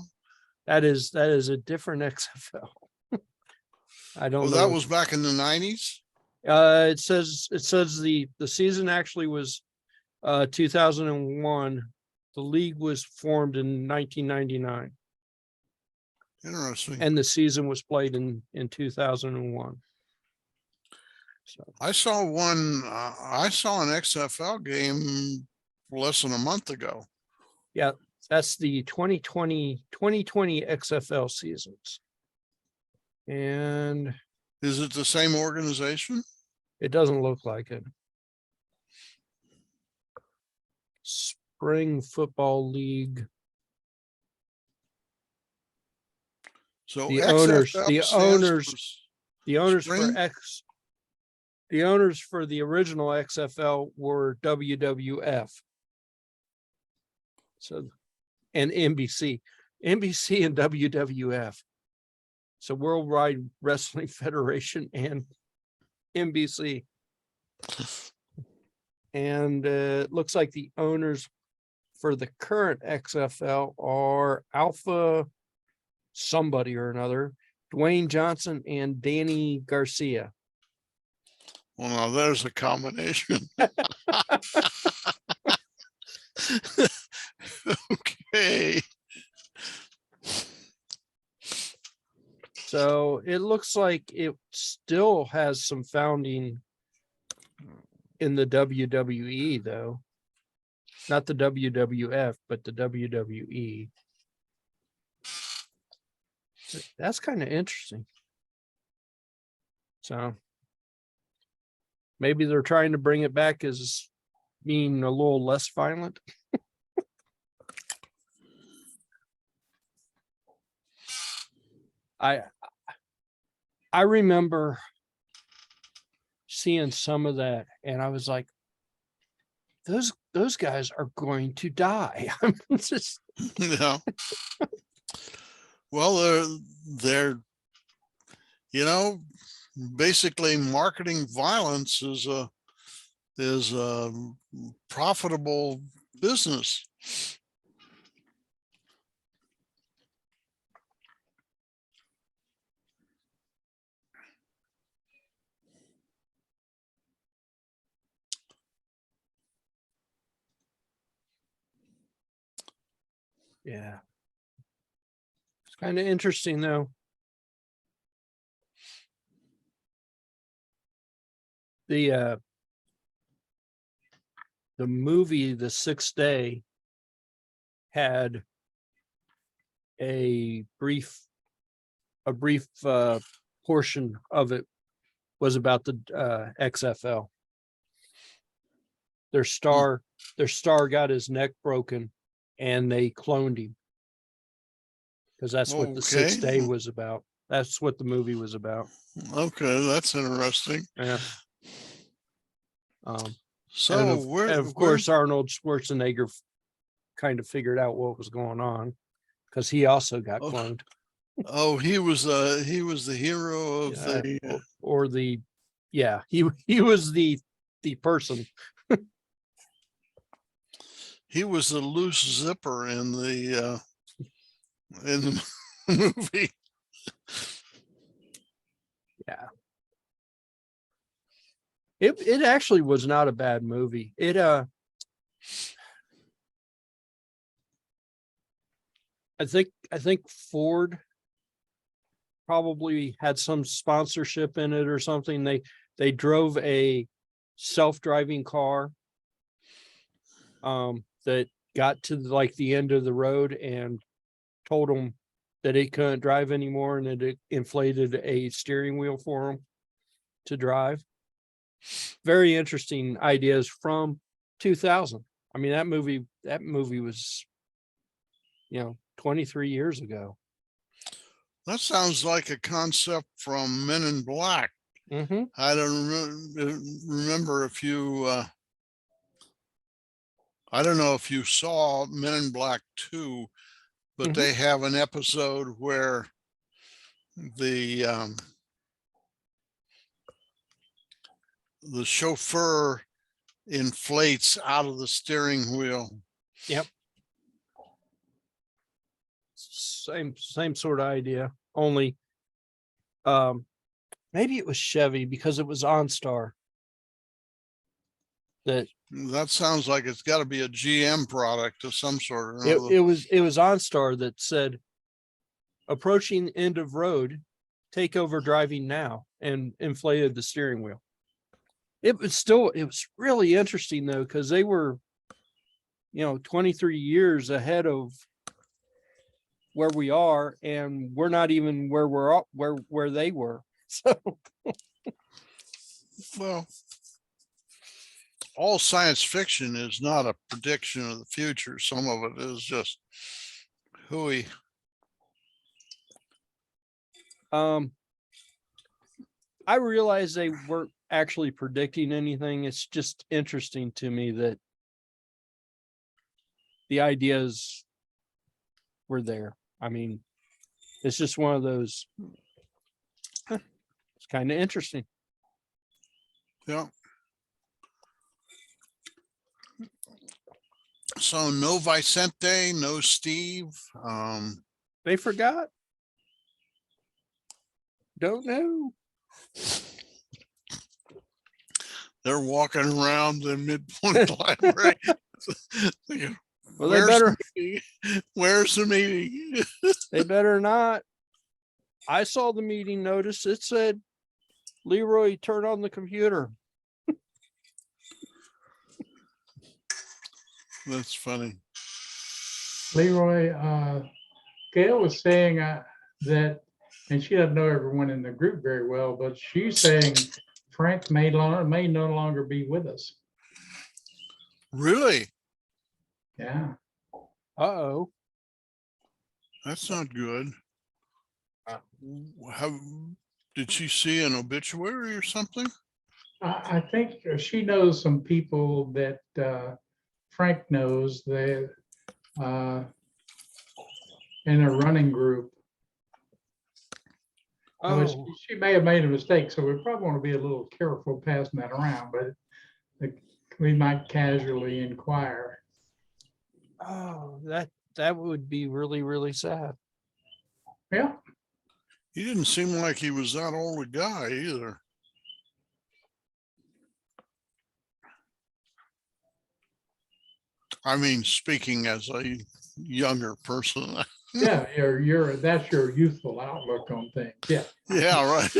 That is a different XFL. I don't know. That was back in the 90s. It says the season actually was 2001. The league was formed in 1999. Interesting. And the season was played in 2001. So I saw an XFL game less than a month ago. yeah, that's the 2020 XFL seasons. And is it the same organization? It doesn't look like it. Spring Football League. So The owners for the original XFL were WWF. So, and NBC and WWF. So Worldwide Wrestling Federation and NBC. And it looks like the owners for the current XFL are Alpha somebody or another, Dwayne Johnson and Danny Garcia. Well, now there's a combination. Okay. So it looks like it still has some founding in the WWE, though. Not the WWF, but the WWE. That's kind of interesting. So maybe they're trying to bring it back as being a little less violent. I remember seeing some of that, and I was like, those guys are going to die. It's just, Yeah. Well, they're, you know, basically marketing violence is a profitable business. yeah. It's kind of interesting though. The movie The Sixth Day had a brief portion of it was about the XFL. Their star got his neck broken, and they cloned him because that's what the Sixth Day was about. That's what the movie was about. Okay, that's interesting. Yeah. So of course, Arnold Schwarzenegger kind of figured out what was going on because he also got cloned. Oh, he was the hero of he was the person. He was the loose zipper in the movie. Yeah. It actually was not a bad movie. I think Ford probably had some sponsorship in it or something. They drove a self-driving car that got to like the end of the road and told them that it couldn't drive anymore, and it inflated a steering wheel for them to drive. Very interesting ideas from 2000. I mean, that movie was, 23 years ago. That sounds like a concept from Men in Black. Mm-hmm. I don't remember if you, I don't know if you saw Men in Black 2, but they have an episode where the chauffeur inflates out of the steering wheel. Yep. Same sort of idea. Only maybe it was Chevy because it was OnStar. That sounds like it's got to be a GM product of some sort. it was OnStar that said, approaching end of road, take over driving now, and inflated the steering wheel. It was really interesting though, because they were, 23 years ahead of where we are, and we're not even where where they were. So, well, all science fiction is not a prediction of the future. Some of it is just hooey. I realize they weren't actually predicting anything. It's just interesting to me that the ideas were there. I mean, it's just one of those, it's kind of interesting. Yeah. So no Vicente, no Steve. They forgot. Don't know. They're walking around the midpoint library. Well, they better. Where's the meeting? They better not. I saw the meeting notice. It said, Leroy, turn on the computer. That's funny. Leroy, Gail was saying that and she doesn't know everyone in the group very well, but she's saying Frank may no longer be with us. Really? Yeah. Uh-oh. That's not good. How did she see an obituary or something? I think she knows some people that Frank knows. They in a running group. Oh, She may have made a mistake, so we probably want to be a little careful passing that around, but we might casually inquire. oh, that would be really, really sad. Yeah. He didn't seem like he was that old a guy either. I mean, speaking as a younger person. Yeah, that's your youthful outlook on things. Yeah. Yeah, right.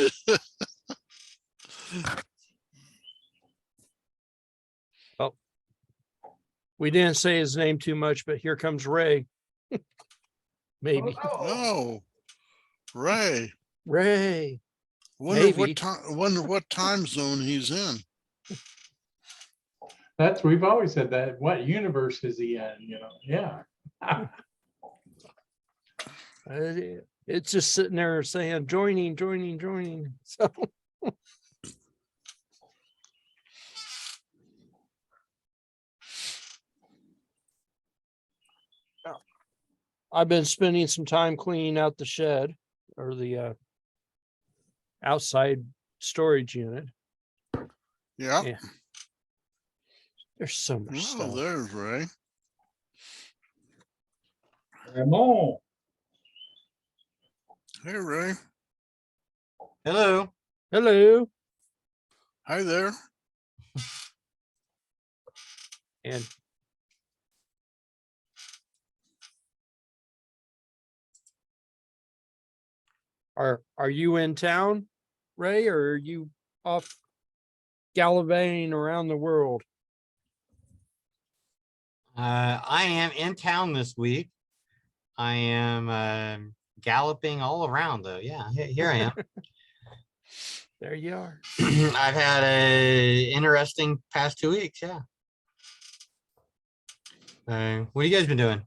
We didn't say his name too much, but here comes Ray. Maybe. Oh, Ray. Ray. Wonder Maybe. what time zone he's in. We've always said that. What universe is he in? You know? Yeah. It's just sitting there saying joining. So I've been spending some time cleaning out the shed or the outside storage unit. Yeah. Yeah. There's so much Oh, stuff. there's Ray. Ramon. Hey, Ray. Hello. Hello. Hi there. And are you in town, Ray, or are you off gallivanting around the world? I am in town this week. I am galloping all around though. Yeah, here I am. There you are. I've had a interesting past 2 weeks. Yeah. What have you guys been doing?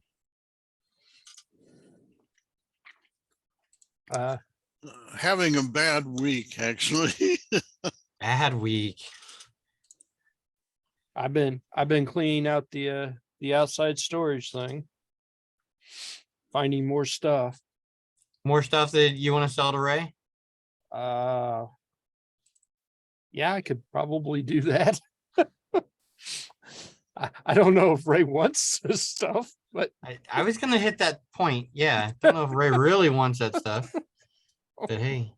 Having a bad week, actually. Bad week. I've been cleaning out the outside storage thing, finding more stuff. More stuff that you want to sell to Ray? Yeah, I could probably do that. I don't know if Ray wants this stuff, but I was gonna hit that point. Yeah. Don't know if Ray really wants that stuff. But hey,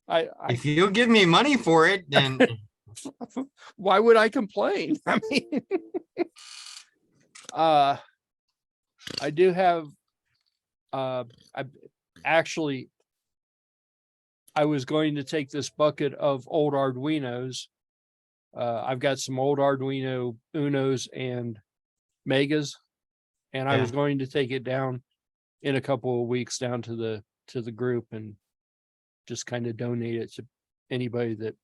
I if you'll give me money for it, then why would I complain? I mean, I do have, I was going to take this bucket of old Arduinos. I've got some old Arduino Unos and Megas, and I was going to take it down in a couple of weeks down to the group and just kind of donate it to anybody that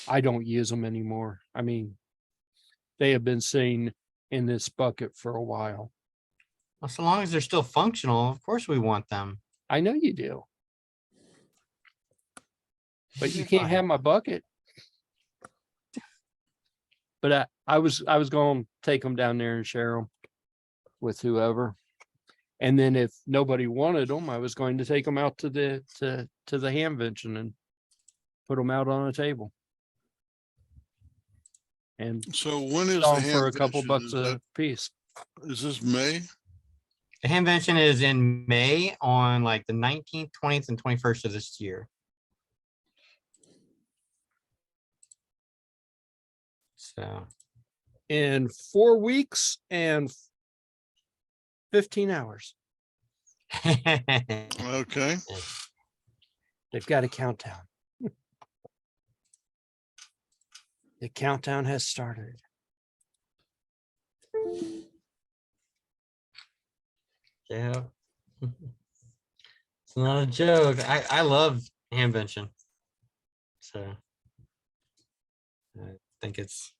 I don't use them anymore. I mean, they have been sitting in this bucket for a while. well, so long as they're still functional, of course we want them. I know you do, but you You're can't fine. have my bucket. But I was going to take them down there and share them with whoever. And then if nobody wanted them, I was going to take them out to the Hamvention and put them out on a table. And So when is sell the 'em for a couple Hamvention? bucks a piece. Is this May? The Hamvention is in May on like the 19th, 20th, and 21st of this year. So In 4 weeks and 15 hours. Okay. They've got a countdown. The countdown has started. yeah. It's not a joke. I love Hamvention. So I think it's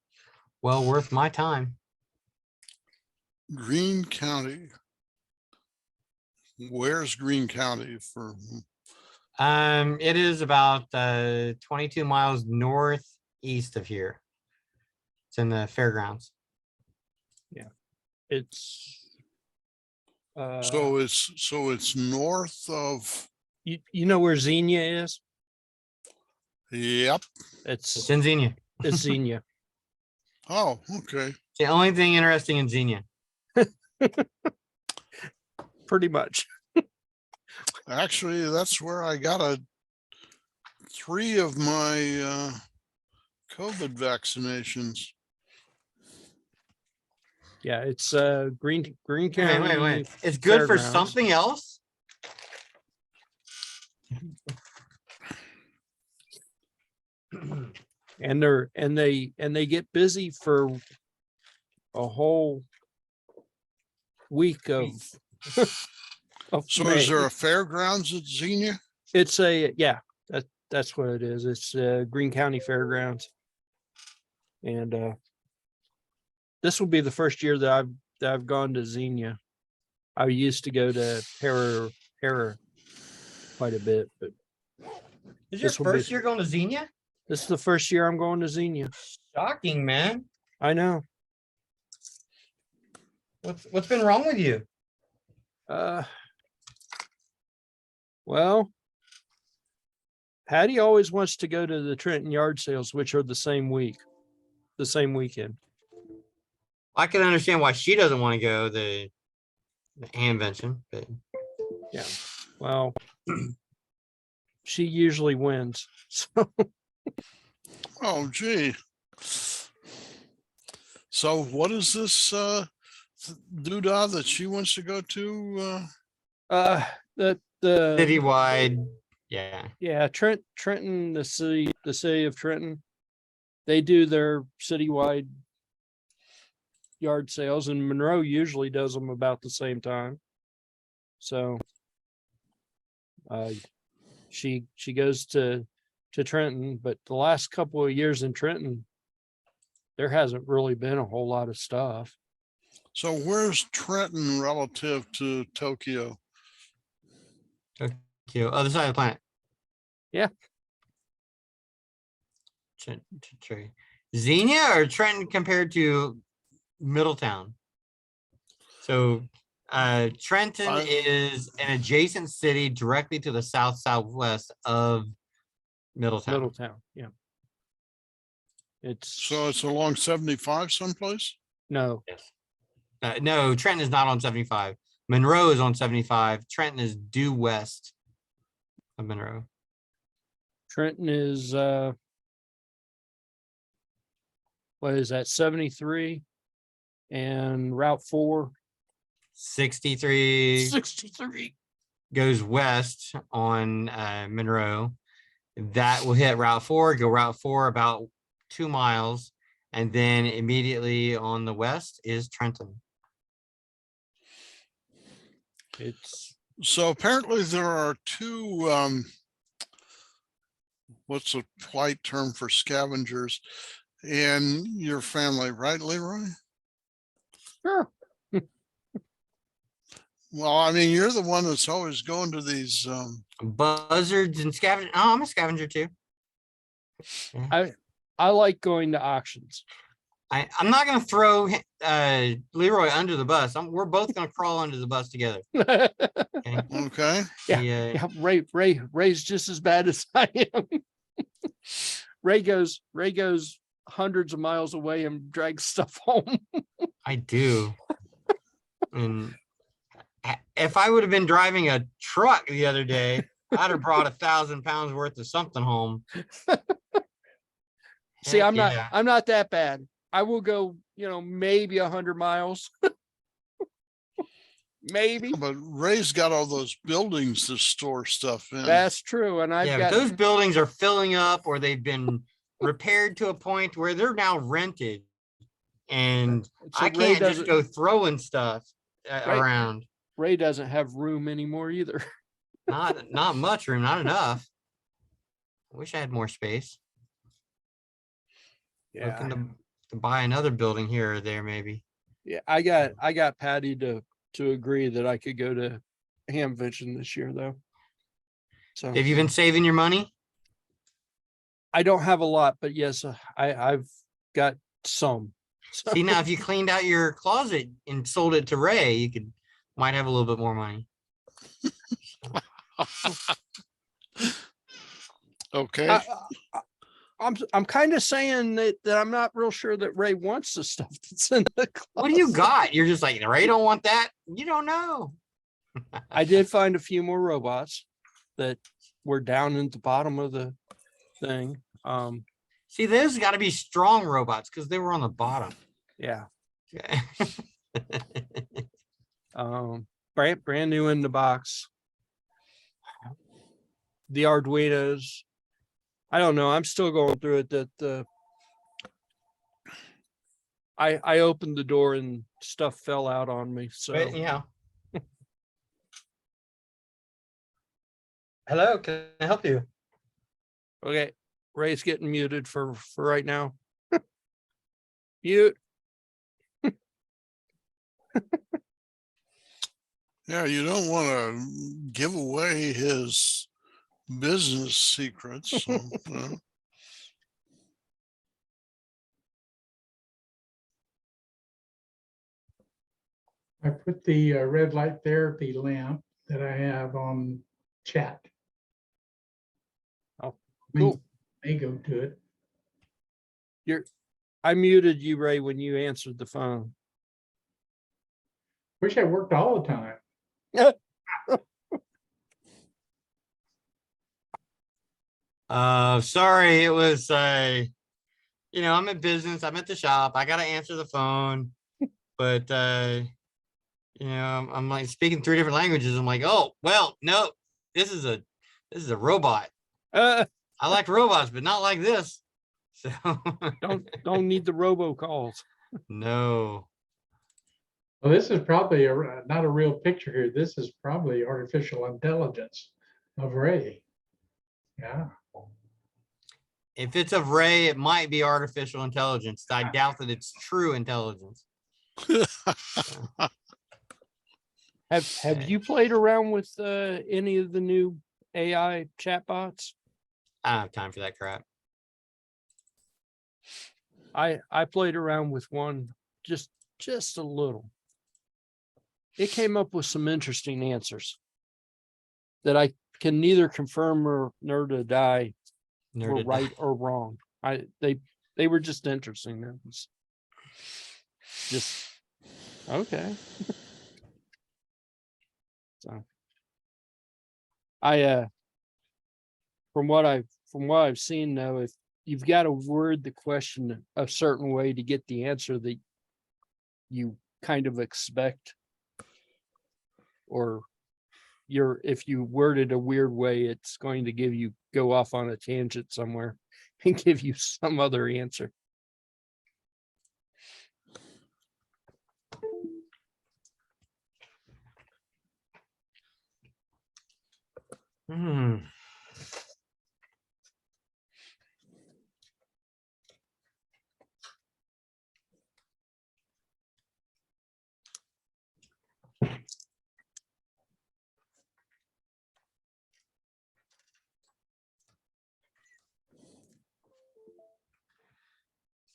well worth my time. Greene County. Where's Greene County for? It is about 22 miles northeast of here. It's in the fairgrounds. It's So it's north of. you know where Xenia is? Yep. It's It's in Xenia. it's Xenia. Oh, okay. It's the only thing interesting in Xenia. Pretty much. Actually, that's where I got 3 of my COVID vaccinations. Yeah, it's Green County. Wait. It's good for Fairgrounds. something else. And they get busy for a whole week of So May. is there a fairgrounds at Xenia? It's that's what it is. It's Greene County Fairgrounds. And this will be the first year that I've gone to Xenia. I used to go to Hera quite a bit, but Is your This will be- first year going to Xenia? this is the first year I'm going to Xenia. Shocking, man. I know. What's been wrong with you? Well, Hattie always wants to go to the Trenton yard sales, which are the same weekend. I can understand why she doesn't want to go the Hamvention, but Yeah. Well, she usually wins. So Oh, gee. So what is this doodah that she wants to go to? the citywide, yeah. Trenton, the city of Trenton, they do their citywide yard sales, and Monroe usually does them about the same time. So she goes to Trenton, but the last couple of years in Trenton, there hasn't really been a whole lot of stuff. So where's Trenton relative to Tokyo? Tokyo, other side of the planet. Yeah. Xenia or Trenton compared to Middletown? So Trenton is an adjacent city directly to the southwest of Middletown. Yeah. It's So it's along 75 someplace? no, Yes. No, Trenton is not on 75. Monroe is on 75. Trenton is due west of Monroe. Trenton is what is that, 73 and Route 4? 63 63. goes west on Monroe. That will hit Route 4, go Route 4 about 2 miles, and then immediately on the west is Trenton. It's So apparently there are 2, what's a polite term for scavengers in your family, right, Leroy? sure. Well, I mean, you're the one that's always going to these, Buzzards and scavengers. Oh, I'm a scavenger too. I like going to auctions. I'm not going to throw Leroy under the bus. We're both going to crawl under the bus together. Okay? okay? Yeah. Yeah. Yeah, Ray's just as bad as I am. Ray goes hundreds of miles away and drags stuff home. I do. And if I would have been driving a truck the other day, I'd have brought 1,000 pounds worth of something home. See, Heck I'm yeah. not that bad. I will go, maybe 100 miles. Maybe. But Ray's got all those buildings to store stuff in. That's true. And I've Yeah, got but those buildings are filling up or they've been repaired to a point where they're now rented. And so I can't just go throwing stuff Right. around. Ray doesn't have room anymore either. Not much room, not enough. I wish I had more space. Looking to buy another building here or there, maybe. Yeah, I got Patty to agree that I could go to Ham Vision this year though. So Have you been saving your money? I don't have a lot, but yes, I've got some. So, See, now if you cleaned out your closet and sold it to Ray, you might have a little bit more money. Okay. I'm kind of saying that I'm not real sure that Ray wants the stuff that's in the closet. What do you got? You're just like, Ray don't want that. You don't know. I did find a few more robots that were down at the bottom of the thing. See, those got to be strong robots because they were on the bottom. Yeah. Okay. Brand new in the box. The Arduinos. I don't know. I'm still going through it. That I opened the door and stuff fell out on me. So But, yeah. Hello, can I help you? okay, Ray's getting muted for right now. Mute. Yeah, you don't want to give away his business secrets. So, I put the red light therapy lamp that I have on chat. Oh, May- cool. May go to it. I muted you, Ray, when you answered the phone. Wish I worked all the time. Sorry, it was I'm in business, I'm at the shop, I gotta answer the phone, but I'm like speaking 3 different languages. I'm like, oh well, no, this is a robot. I like robots, but not like this. So don't need the robocalls. no. Well, this is probably not a real picture here. This is probably artificial intelligence of Ray. Yeah. If it's of Ray, it might be artificial intelligence. I doubt that it's true intelligence. Have you played around with any of the new AI chatbots? I don't have time for that crap. I played around with one just a little. It came up with some interesting answers that I can neither confirm nor deny were right or wrong. They were just interesting. It was just okay. So from what I've seen though, if you've got to word the question a certain way to get the answer that you kind of expect, or if you word it a weird way, it's going to go off on a tangent somewhere and give you some other answer.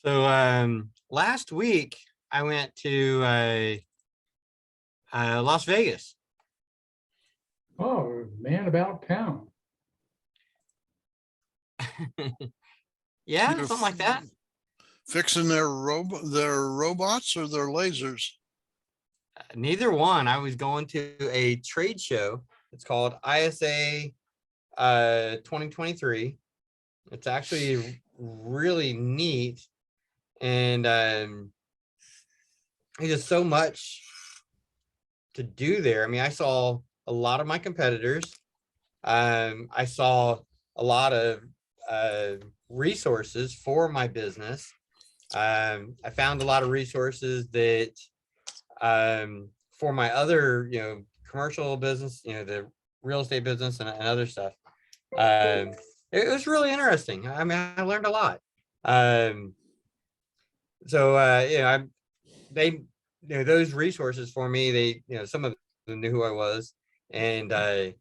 So last week I went to Las Vegas. Oh, man about town. Yeah, You're something like that. Fixing their robots or their lasers? Neither one. I was going to a trade show. It's called ISA 2023. It's actually really neat. And there's just so much to do there. I mean, I saw a lot of my competitors. I saw a lot of resources for my business. I found a lot of resources that for my other, commercial business, the real estate business and other stuff. It was really interesting. I mean, I learned a lot. They, those resources for me, they, some of them knew who I was, and I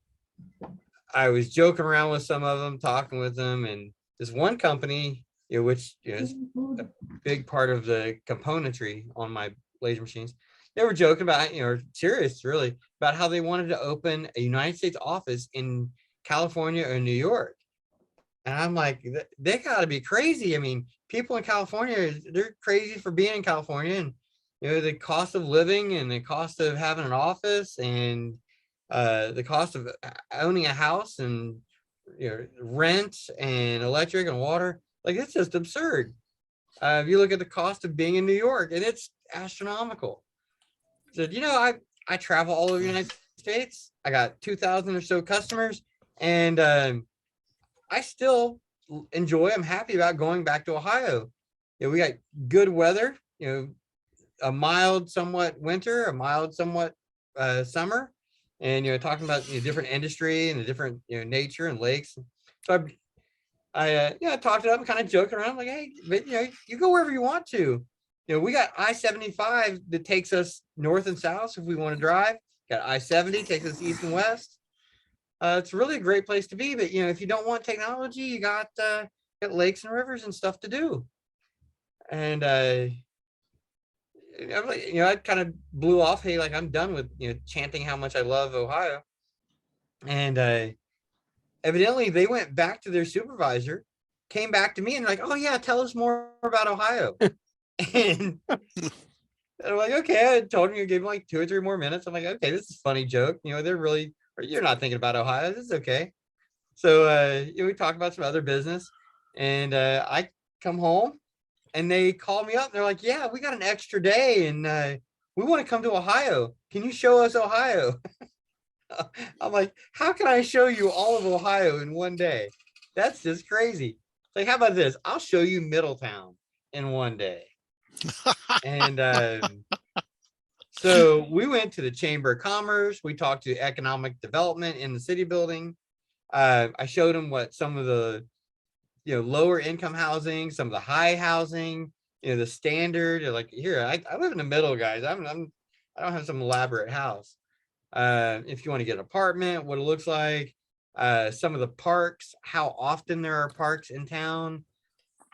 was joking around with some of them, talking with them, and this one company, which is a big part of the componentry on my laser machines, they were joking about, serious really, about how they wanted to open a United States office in California or New York. And I'm like, they gotta be crazy. I mean, people in California, they're crazy for being in California, and the cost of living and the cost of having an office and the cost of owning a house and rent and electric and water, like it's just absurd. If you look at the cost of being in New York, and it's astronomical. So I travel all over the United States. I got 2,000 or so customers, and I still enjoy. I'm happy about going back to Ohio. We got good weather. A mild, somewhat winter, a mild, somewhat summer, and talking about different industry and the different nature and lakes. So I talked it up and kind of joking around, like, hey, but you go wherever you want to. We got I-75 that takes us north and south if we want to drive. Got I-70 takes us east and west. It's really a great place to be, but if you don't want technology, you got lakes and rivers and stuff to do. And I kind of blew off, hey, like I'm done with chanting how much I love Ohio. And evidently they went back to their supervisor, came back to me and like, oh yeah, tell us more about Ohio. And I'm like, okay, I told him, you gave him like 2 or 3 more minutes. I'm like, okay, this is a funny joke. They're really, you're not thinking about Ohio. This is okay. So we talk about some other business, and I come home and they call me up. And they're like, yeah, we got an extra day and we want to come to Ohio. Can you show us Ohio? I'm like, how can I show you all of Ohio in one day? That's just crazy. Like, how about this? I'll show you Middletown in one day. And so we went to the Chamber of Commerce. We talked to economic development in the city building. I showed them what some of the lower income housing, some of the high housing, the standard. Like, here, I live in the middle, guys. I don't have some elaborate house. If you want to get an apartment, what it looks like, some of the parks, how often there are parks in town,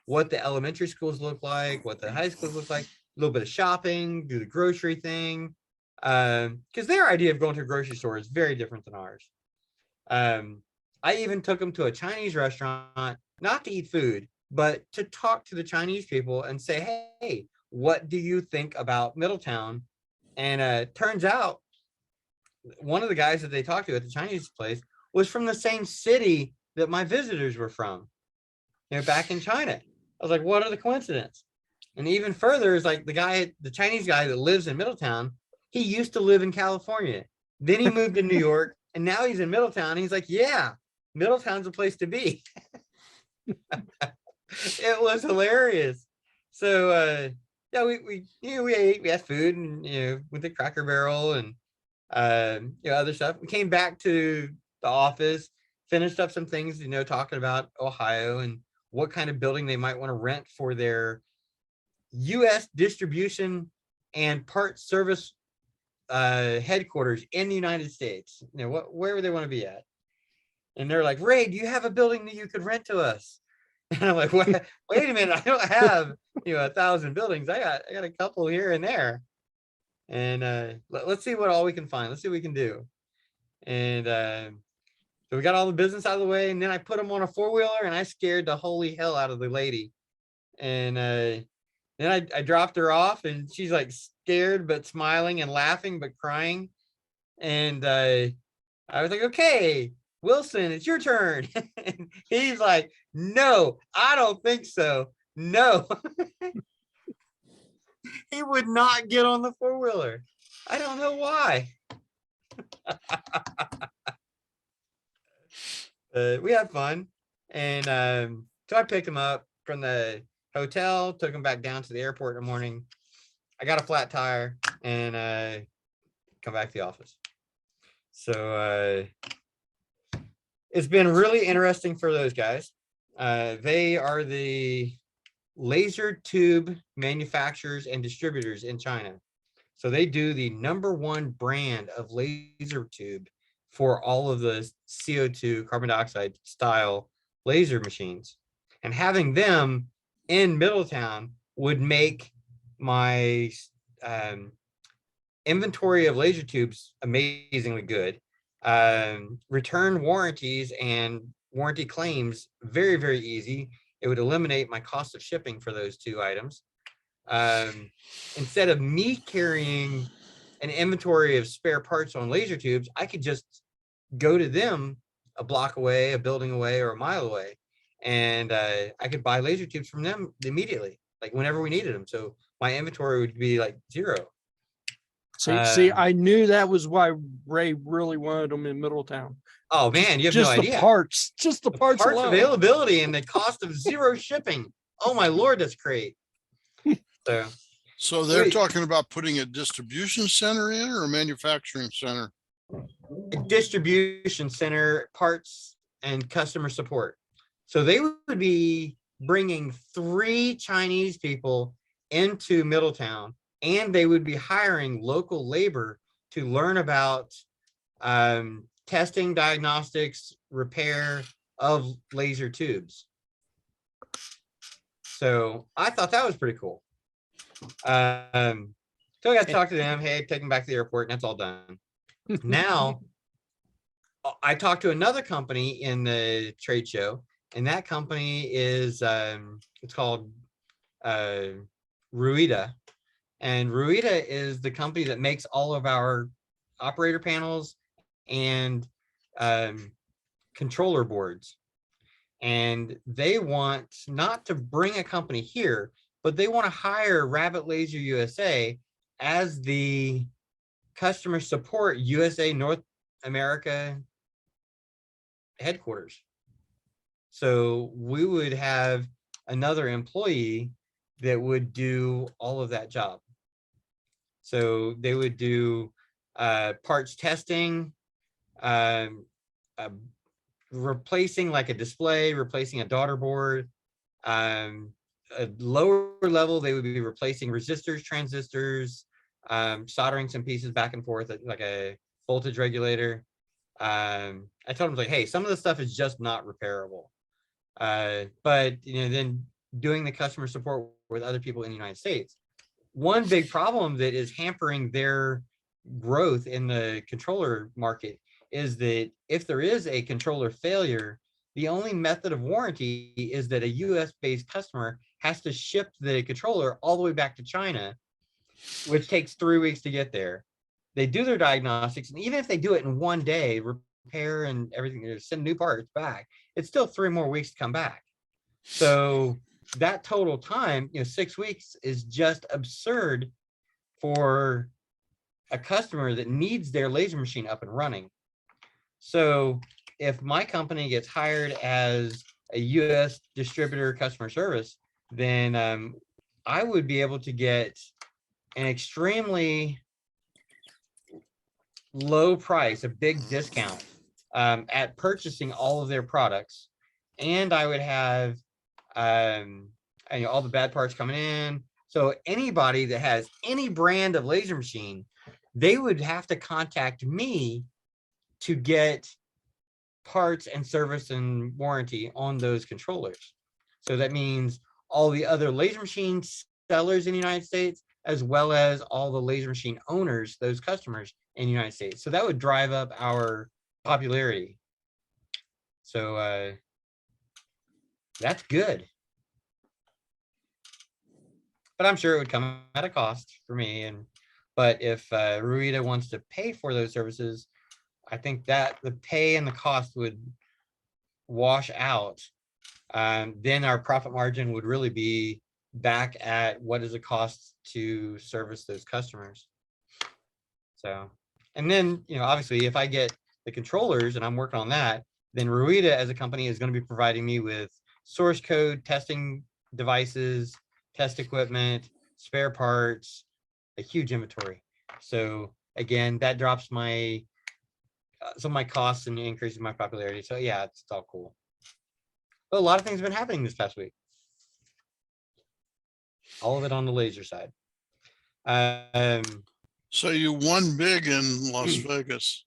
what the elementary schools look like, what the high schools look like, a little bit of shopping, do the grocery thing. Because their idea of going to a grocery store is very different than ours. I even took them to a Chinese restaurant, not to eat food, but to talk to the Chinese people and say, hey, what do you think about Middletown? And turns out one of the guys that they talked to at the Chinese place was from the same city that my visitors were from, back in China. I was like, what are the coincidence? And even further is like the Chinese guy that lives in Middletown, he used to live in California. Then he moved to New York, and now he's in Middletown. He's like, yeah, Middletown's a place to be. It was hilarious. So we ate, we had food, and with the Cracker Barrel and other stuff. We came back to the office, finished up some things, talking about Ohio and what kind of building they might want to rent for their U.S. distribution and part service headquarters in the United States. Wherever they want to be at. And they're like, Ray, do you have a building that you could rent to us? And I'm like, wait a minute, I don't have 1,000 buildings. I got a couple here and there. And let's see what all we can find. Let's see what we can do. And so we got all the business out of the way, and then I put them on a 4-wheeler, and I scared the holy hell out of the lady. And then I dropped her off, and she's like scared but smiling and laughing but crying. And I was like, okay, Wilson, it's your turn. And he's like, no, I don't think so. No. He would not get on the 4-wheeler. I don't know why. We had fun. And so I picked him up from the hotel, took him back down to the airport in the morning. I got a flat tire and come back to the office. So it's been really interesting for those guys. They are the laser tube manufacturers and distributors in China. So they do the #1 brand of laser tube for all of the CO2 carbon dioxide style laser machines. And having them in Middletown would make my inventory of laser tubes amazingly good. Return warranties and warranty claims very, very easy. It would eliminate my cost of shipping for those 2 items. Instead of me carrying an inventory of spare parts on laser tubes, I could just go to them a block away, a building away, or a mile away, and I could buy laser tubes from them immediately, like whenever we needed them. So my inventory would be like 0. See, I knew that was why Ray really wanted them in Middletown. Oh man, you have no Just the idea. parts, just the parts Parts alone. availability and the cost of 0 shipping. Oh my Lord, that's great. So they're Wait. talking about putting a distribution center in or a manufacturing center? A distribution center, parts, and customer support. So they would be bringing 3 Chinese people into Middletown, and they would be hiring local labor to learn about testing, diagnostics, repair of laser tubes. So I thought that was pretty cool. So I got to talk to them. Hey, take them back to the airport, and that's all done. Now, I talked to another company in the trade show, and that company is it's called Ruida, and Ruida is the company that makes all of our operator panels and controller boards. And they want not to bring a company here, but they want to hire Rabbit Laser USA as the customer support USA North America headquarters. So we would have another employee that would do all of that job. So they would do parts testing, replacing like a display, replacing a daughter board. A lower level, they would be replacing resistors, transistors, soldering some pieces back and forth, like a voltage regulator. I told them, like, hey, some of the stuff is just not repairable. But then doing the customer support with other people in the United States. One big problem that is hampering their growth in the controller market is that if there is a controller failure, the only method of warranty is that a US-based customer has to ship the controller all the way back to China, which takes 3 weeks to get there. They do their diagnostics, and even if they do it in 1 day, repair and everything, send new parts back, it's still 3 more weeks to come back. So that total time, 6 weeks, is just absurd for a customer that needs their laser machine up and running. So if my company gets hired as a US distributor customer service, then I would be able to get an extremely low price, a big discount at purchasing all of their products. And I would have all the bad parts coming in. So anybody that has any brand of laser machine, they would have to contact me to get parts and service and warranty on those controllers. So that means all the other laser machine sellers in the United States, as well as all the laser machine owners, those customers in the United States. So that would drive up our popularity. So that's good. But I'm sure it would come at a cost for me. But if Ruida wants to pay for those services, I think that the pay and the cost would wash out. Then our profit margin would really be back at what is the cost to service those customers. So, and then, obviously, if I get the controllers and I'm working on that, then Ruida as a company is going to be providing me with source code, testing devices, test equipment, spare parts, a huge inventory. So again, that drops my some of my costs and increasing my popularity. So yeah, it's all cool. But a lot of things have been happening this past week. All of it on the laser side. So you won big in Las Vegas.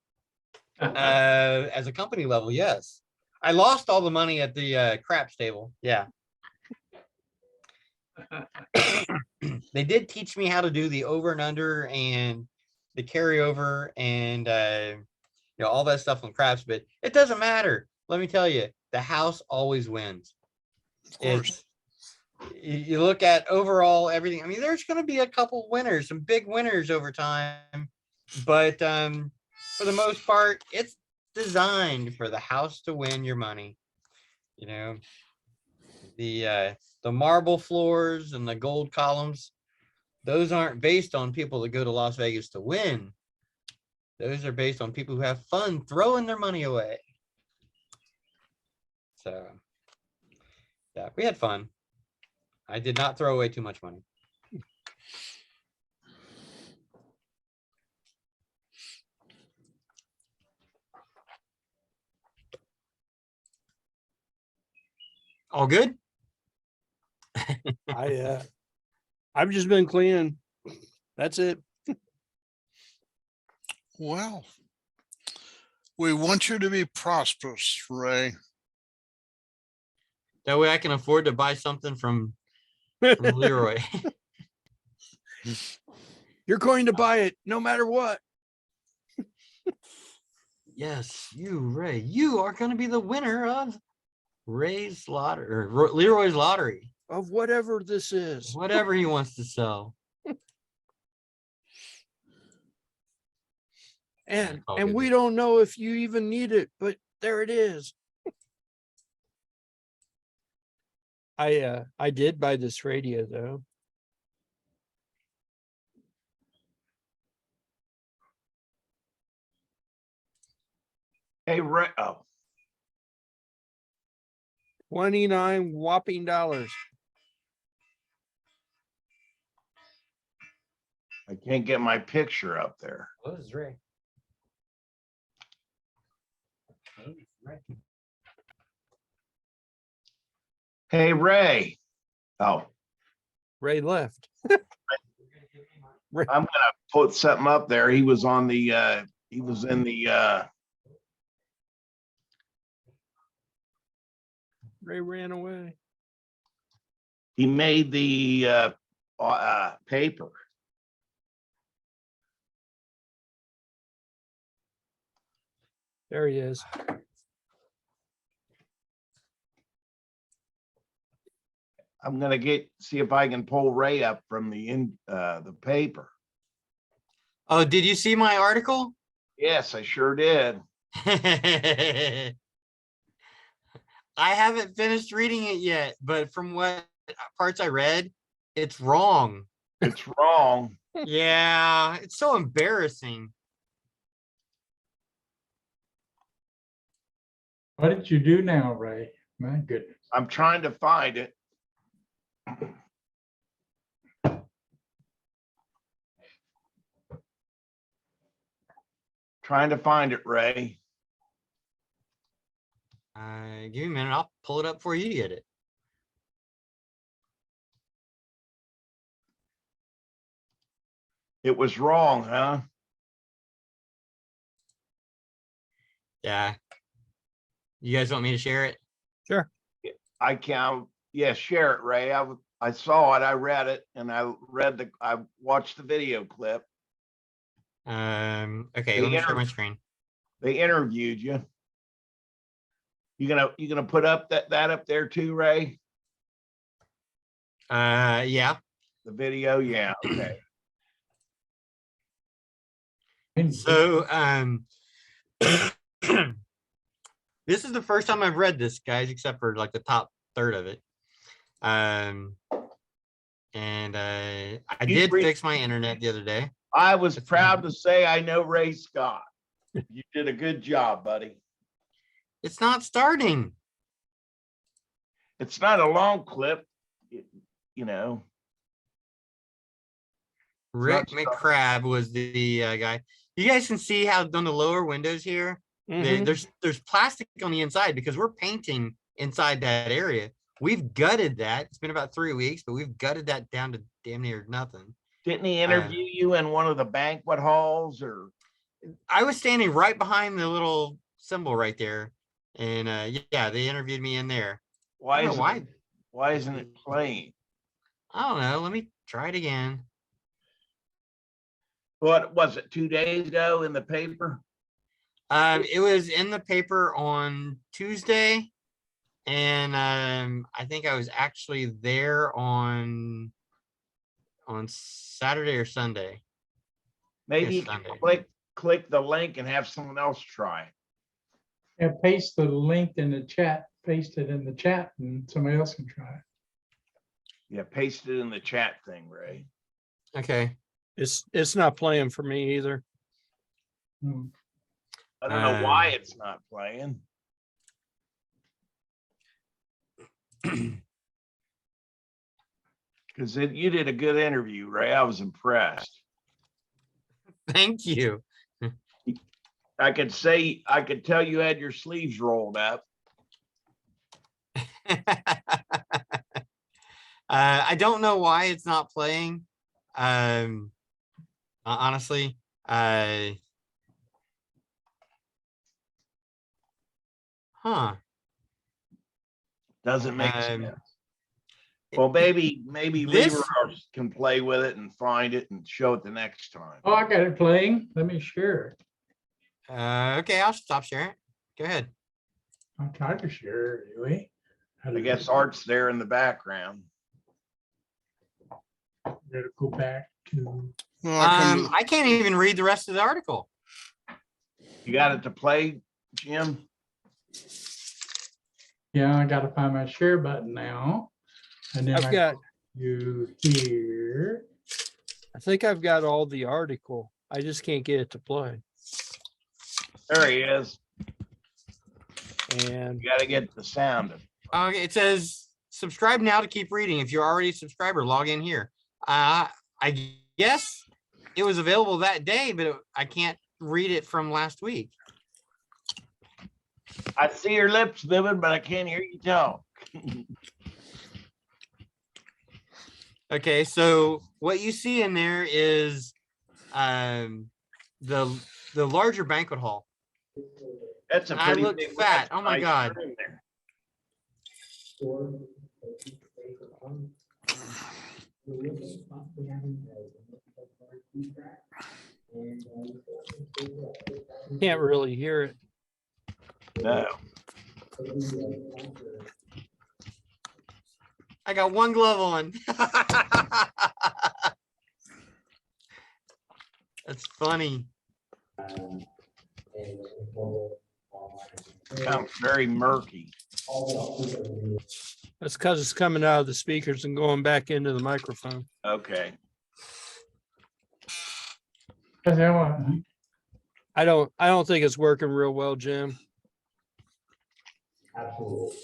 As a company level, yes. I lost all the money at the craps table. Yeah. They did teach me how to do the over and under and the carryover and all that stuff on craps, but it doesn't matter. Let me tell you, the house always wins. Of course. It's you look at overall everything. I mean, there's going to be a couple winners, some big winners over time, but for the most part, it's designed for the house to win your money. You know, the marble floors and the gold columns, those aren't based on people that go to Las Vegas to win. Those are based on people who have fun throwing their money away. So, yeah, we had fun. I did not throw away too much money. All good? I've just been cleaning. That's it. Well, we want you to be prosperous, Ray. That way I can afford to buy something from Leroy. You're going to buy it no matter what. Yes, you, Ray, you are going to be the winner of Ray's lottery or Leroy's lottery. Of whatever this is. Whatever he wants to sell. And Oh, we goodness. don't know if you even need it, but there it is. I did buy this radio though. Hey, Ray. Oh, 29 whopping dollars. I can't get my picture up there. Oh, this is Ray. Hey, Ray. Oh, Ray left. I'm gonna put something up there. He was on the. He was in the. Ray ran away. He made the paper. There he is. I'm gonna see if I can pull Ray up from the paper. Oh, did you see my article? Yes, I sure did. I haven't finished reading it yet, but from what parts I read, it's wrong. It's wrong. Yeah, it's so embarrassing. What did you do now, Ray? My goodness. I'm trying to find it. Trying to find it, Ray. Give me a minute. I'll pull it up for you to get it. It was wrong, huh? Yeah. You guys want me to share it? Sure. I can. Yeah, share it, Ray. I saw it. I read it, and I watched the video clip. Okay, let me share my screen. They interviewed you. You gonna put up that up there too, Ray? Yeah. The video, yeah. Okay. So, this is the first time I've read this, guys, except for like the top third of it. And I did fix my internet the other day. I was proud to say I know Ray Scott. You did a good job, buddy. It's not starting. It's not a long clip, you know. Rick McCrabb was the guy. You guys can see how on the lower windows here, Mhm. There's plastic on the inside because we're painting inside that area. We've gutted that. It's been about 3 weeks, but we've gutted that down to damn near nothing. Didn't he interview you in one of the banquet halls or? I was standing right behind the little symbol right there. And yeah, they interviewed me in there. Why don't know isn't why isn't it playing? I don't know. Let me try it again. What was it, 2 days ago in the paper? It was in the paper on Tuesday, and I think I was actually there on Saturday or Sunday. Maybe you Yes, can Sunday. click the link and have someone else try. Yeah, paste the link in the chat, paste it in the chat and somebody else can try it. Yeah, paste it in the chat thing, Ray. Okay. It's not playing for me either. Hmm. I don't know why Um, it's not playing. Because you did a good interview, Ray. I was impressed. Thank you. I could tell you had your sleeves rolled up. I don't know why it's not playing. Honestly, huh. Doesn't make Um, sense. Well, maybe this- Leroy can play with it and find it and show it the next time. Oh, I got it playing. Let me share it. Okay, I'll stop sharing. Go ahead. I'm trying to share it anyway. I guess Art's there in the background. Gotta go back to, Well, I come to I can't even read the rest of the article. You got it to play, Jim? yeah, I gotta find my share button now. And then I've got, you here. I think I've got all the article. I just can't get it to play. There he is. And You gotta get the sound. Okay, it says subscribe now to keep reading. If you're already a subscriber, log in here. I guess it was available that day, but I can't read it from last week. I see your lips moving, but I can't hear you talk. Okay, so what you see in there is the larger banquet hall. That's a I pretty look big. fat. that's a Oh my nice God. room there. can't really hear it. No. I got one glove on. That's funny. Sounds very murky. That's because it's coming out of the speakers and going back into the microphone. Okay. Cause I want- I don't think it's working real well, Jim. Absolutely.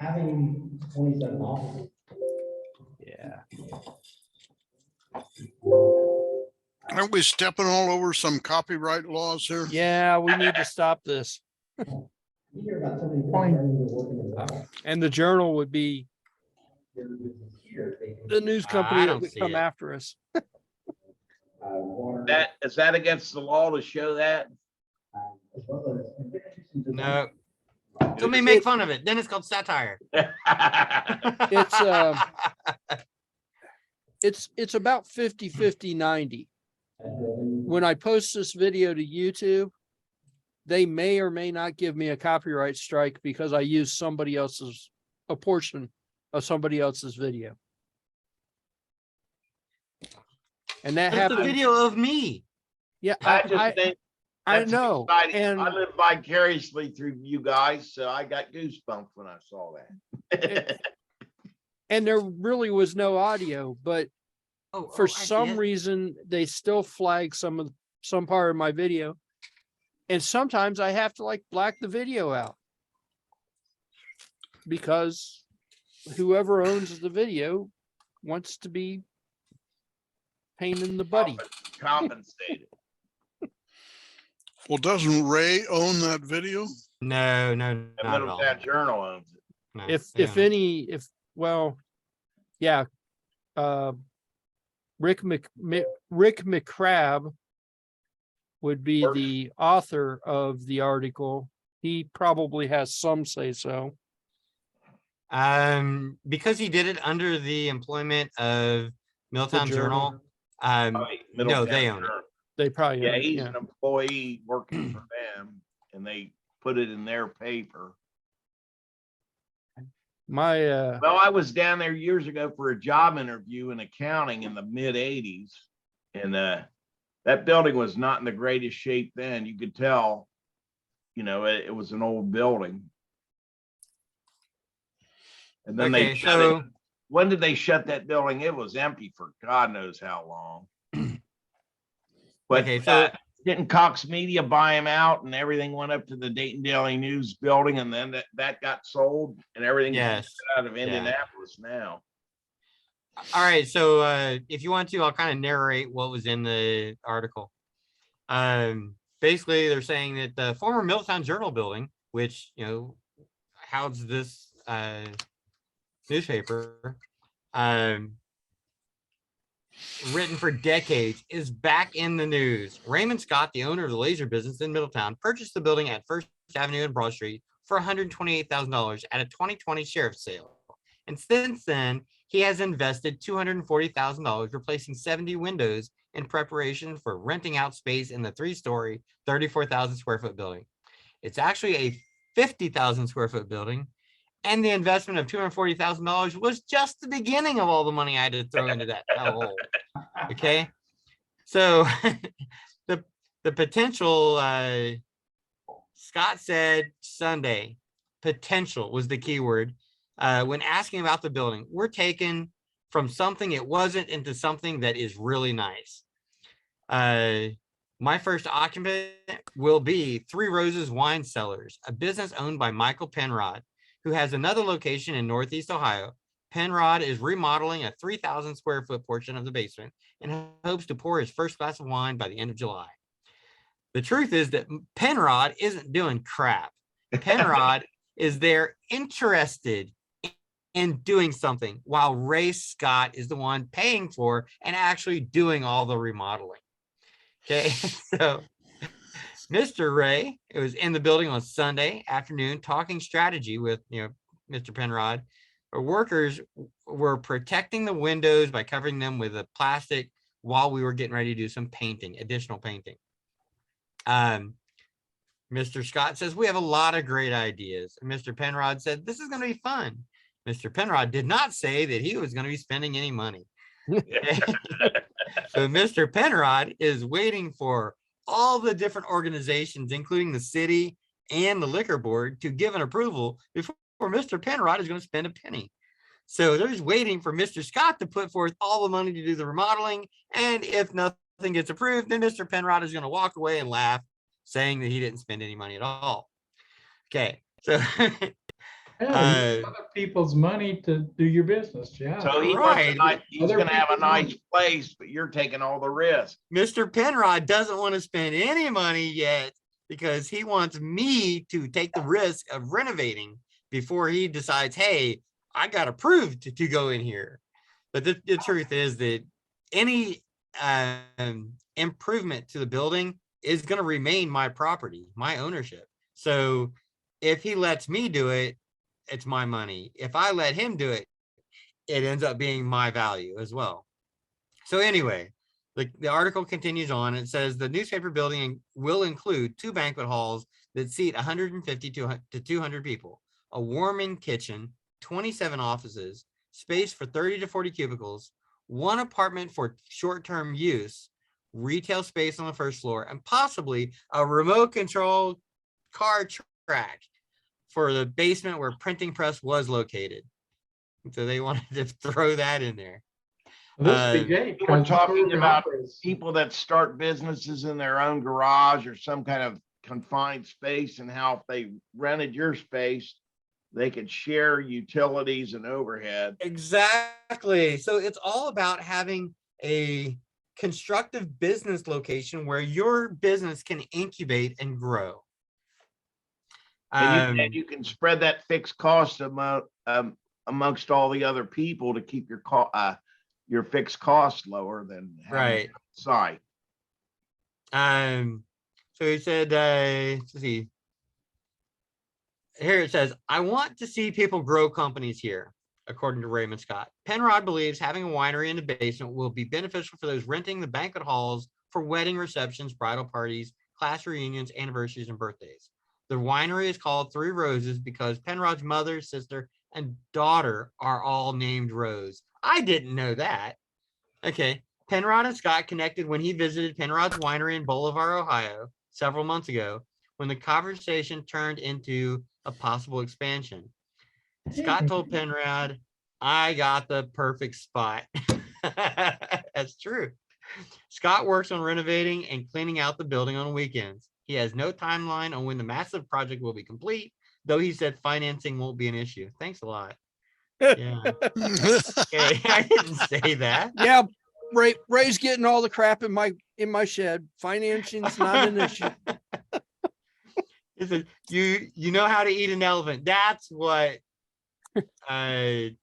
Having 27 offices. Yeah. Aren't we stepping all over some copyright laws here? Yeah, we need to stop this. You hear about so many different areas of working in the office. And the Journal would be Here, they can, the news I company that don't would see come it. after us. water, Is that against the law to show that? as well as institutions of- No. Somebody make fun of it. Then it's called satire. It's about 50, 90. When I post this video to YouTube, they may or may not give me a copyright strike because I use a portion of somebody else's video. And that But it's a happened. video of me. Yeah, I just think I that's know. exciting. And I live vicariously through you guys, so I got goosebumps when I saw that. and there really was no audio, but for some reason they still flag some part of my video. And sometimes I have to like black the video out because whoever owns the video wants to be pain in the buddy. Compensated. Well, doesn't Ray own that video? No, no, The not at all. Middletown Journal owns it. No, If they if don't. any, if well, yeah, Rick McCrabb would be Works. the author of the article. He probably has some say so. Because he did it under the employment of Middletown Journal. Journal. Probably No, Middletown they own it. Journal. They probably Yeah, own it, he's yeah. an employee working for them, and they put it in their paper. My Well, I was down there years ago for a job interview in accounting in the mid '80s, and that building was not in the greatest shape then. You could tell, it was an old building. And then Okay, they shut so it. When did they shut that building? It was empty for God knows how long. But okay, so didn't Cox Media buy him out, and everything went up to the Dayton Daily News building, and then that got sold, and everything's yes. out of Indianapolis now. All right, so if you want to, I'll kind of narrate what was in the article. Basically, they're saying that the former Middletown Journal building, which housed this newspaper, written for decades, is back in the news. Raymond Scott, the owner of the laser business in Middletown, purchased the building at First Avenue and Broad Street for $128,000 at a 2020 sheriff's sale. And since then, he has invested $240,000, replacing 70 windows in preparation for renting out space in the 3-story, 34,000 square foot building. It's actually a 50,000 square foot building, and the investment of $240,000 was just the beginning of all the money I had to throw into that hellhole. Okay, so the potential, Scott said Sunday, potential was the key word when asking about the building. We're taken from something it wasn't into something that is really nice. My first occupant will be Three Roses Wine Cellars, a business owned by Michael Penrod, who has another location in Northeast Ohio. Penrod is remodeling a 3,000 square foot portion of the basement and hopes to pour his first glass of wine by the end of July. The truth is that Penrod isn't doing crap. Penrod is there interested in doing something, while Ray Scott is the one paying for and actually doing all the remodeling. Okay, so Mr. Ray, it was in the building on Sunday afternoon talking strategy with Mr. Penrod. Our workers were protecting the windows by covering them with a plastic while we were getting ready to do some painting, additional painting. Mr. Scott says, we have a lot of great ideas. And Mr. Penrod said, this is going to be fun. Mr. Penrod did not say that he was going to be spending any money. So Mr. Penrod is waiting for all the different organizations, including the city and the liquor board, to give an approval before Mr. Penrod is going to spend a penny. So they're just waiting for Mr. Scott to put forth all the money to do the remodeling. And if nothing gets approved, then Mr. Penrod is going to walk away and laugh, saying that he didn't spend any money at all. Okay, so Other people's money to do your business, yeah. So he Right. he's going to have a nice place, but you're taking all the risk. Mr. Penrod doesn't want to spend any money yet because he wants me to take the risk of renovating before he decides, hey, I got approved to go in here. But the truth is that any improvement to the building is going to remain my property, my ownership. So if he lets me do it, it's my money. If I let him do it, it ends up being my value as well. So anyway, the article continues on. It says the newspaper building will include 2 banquet halls that seat 150 to 200 people, a warming kitchen, 27 offices, space for 30 to 40 cubicles, 1 apartment for short-term use, retail space on the first floor, and possibly a remote control car track for the basement where printing press was located. So they wanted to throw that in there. This would be great. We're because talking urban about operas- people that start businesses in their own garage or some kind of confined space, and how if they rented your space, they could share utilities and overhead. Exactly. So it's all about having a constructive business location where your business can incubate and grow. And you can spread that fixed cost amongst all the other people to keep your fixed costs lower than having Right. it outside. So he said, let's see. Here it says, I want to see people grow companies here, according to Raymond Scott. Penrod believes having a winery in the basement will be beneficial for those renting the banquet halls for wedding receptions, bridal parties, class reunions, anniversaries, and birthdays. The winery is called Three Roses because Penrod's mother, sister, and daughter are all named Rose. I didn't know that. Okay. Penrod and Scott connected when he visited Penrod's winery in Bolivar, Ohio, several months ago, when the conversation turned into a possible expansion. Scott told Penrod, I got the perfect spot. That's true. Scott works on renovating and cleaning out the building on weekends. He has no timeline on when the massive project will be complete, though he said financing won't be an issue. Thanks a lot. Yeah. Okay, I didn't say that. Yeah, Ray's getting all the crap in my shed. Financing's not an issue. He said, you know how to eat an elephant. That's what the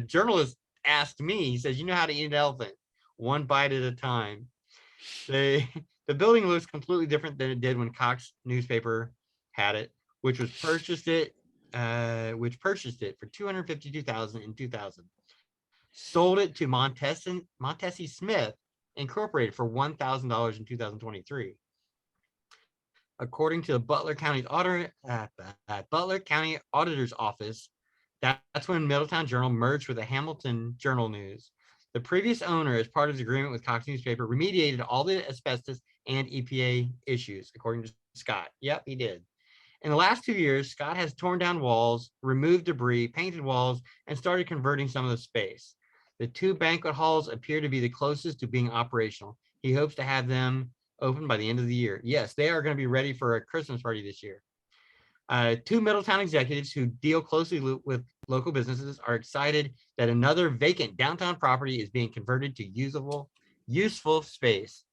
journalist asked me. He says, you know how to eat an elephant, one bite at a time. The building looks completely different than it did when Cox newspaper had it, which purchased it for $252,000 in 2000. Sold it to Montesi Smith Incorporated for $1,000 in 2023. According to the Butler County Auditor's Office, that's when Middletown Journal merged with the Hamilton Journal News. The previous owner, as part of his agreement with Cox newspaper, remediated all the asbestos and EPA issues, according to Scott. Yep, he did. In the last 2 years, Scott has torn down walls, removed debris, painted walls, and started converting some of the space. The two banquet halls appear to be the closest to being operational. He hopes to have them open by the end of the year. Yes, they are going to be ready for a Christmas party this year. Two Middletown executives who deal closely with local businesses are excited that another vacant downtown property is being converted to useful space.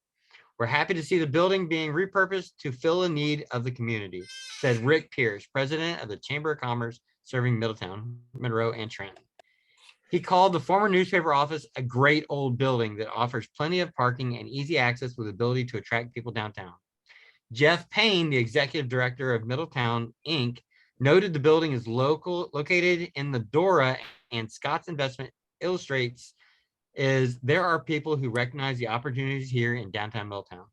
We're happy to see the building being repurposed to fill a need of the community, said Rick Pierce, president of the Chamber of Commerce serving Middletown, Monroe, and Trenton. He called the former newspaper office a great old building that offers plenty of parking and easy access with the ability to attract people downtown. Jeff Payne, the executive director of Middletown, Inc., noted the building is located in the Dora, and Scott's investment illustrates is there are people who recognize the opportunities here in downtown Middletown.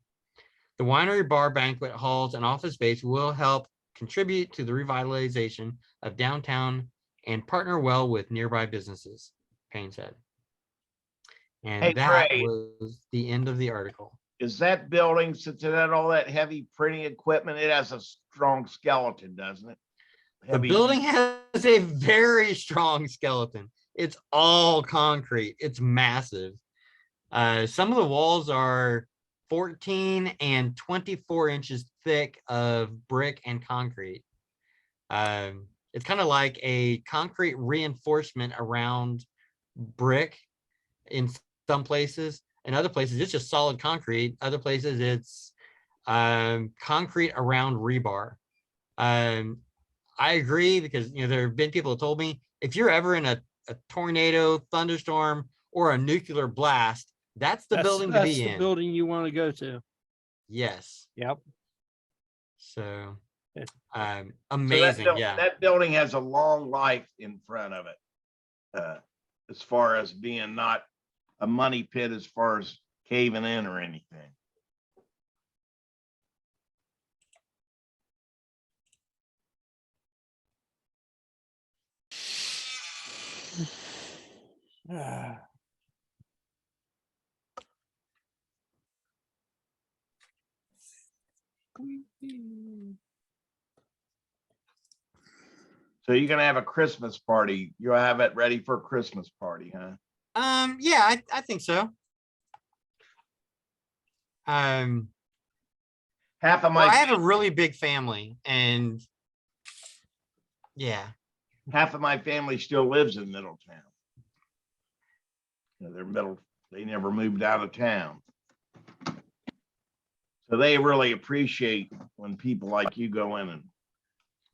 The winery, bar, banquet halls, and office space will help contribute to the revitalization of downtown and partner well with nearby businesses, Payne said. And Hey, that Ray. was the end of the article. Is that building, since it had all that heavy printing equipment, it has a strong skeleton, doesn't it? The building has a very strong skeleton. It's all concrete. It's massive. Some of the walls are 14 and 24 inches thick of brick and concrete. It's kind of like a concrete reinforcement around brick in some places. In other places, it's just solid concrete. Other places, it's concrete around rebar. I agree because there have been people who told me if you're ever in a tornado, thunderstorm, or a nuclear blast, that's the building to be in. That's the building you want to go to. Yes. Yep. So So amazing. Yeah. that building has a long life in front of it, as far as being not a money pit, as far as caving in or anything. So you're gonna have a Christmas party. You'll have it ready for a Christmas party, huh? Yeah, I think so. Half of Well, I my have a really big family, and yeah. half of my family still lives in Middletown. They're They never moved out of town. So they really appreciate when people like you go in and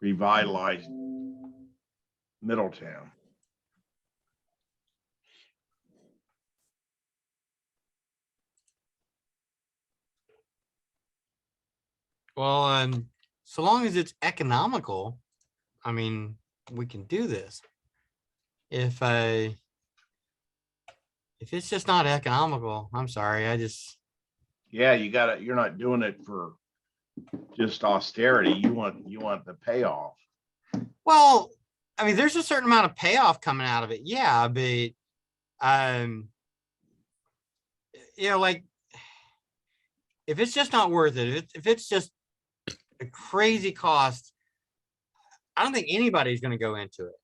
revitalize Middletown. Well, so long as it's economical, I mean, we can do this. If it's just not economical, I'm sorry. Yeah, you're not doing it for just austerity. You want the payoff. Well, I mean, there's a certain amount of payoff coming out of it. Yeah, but like if it's just not worth it, if it's just a crazy cost, I don't think anybody's going to go into it.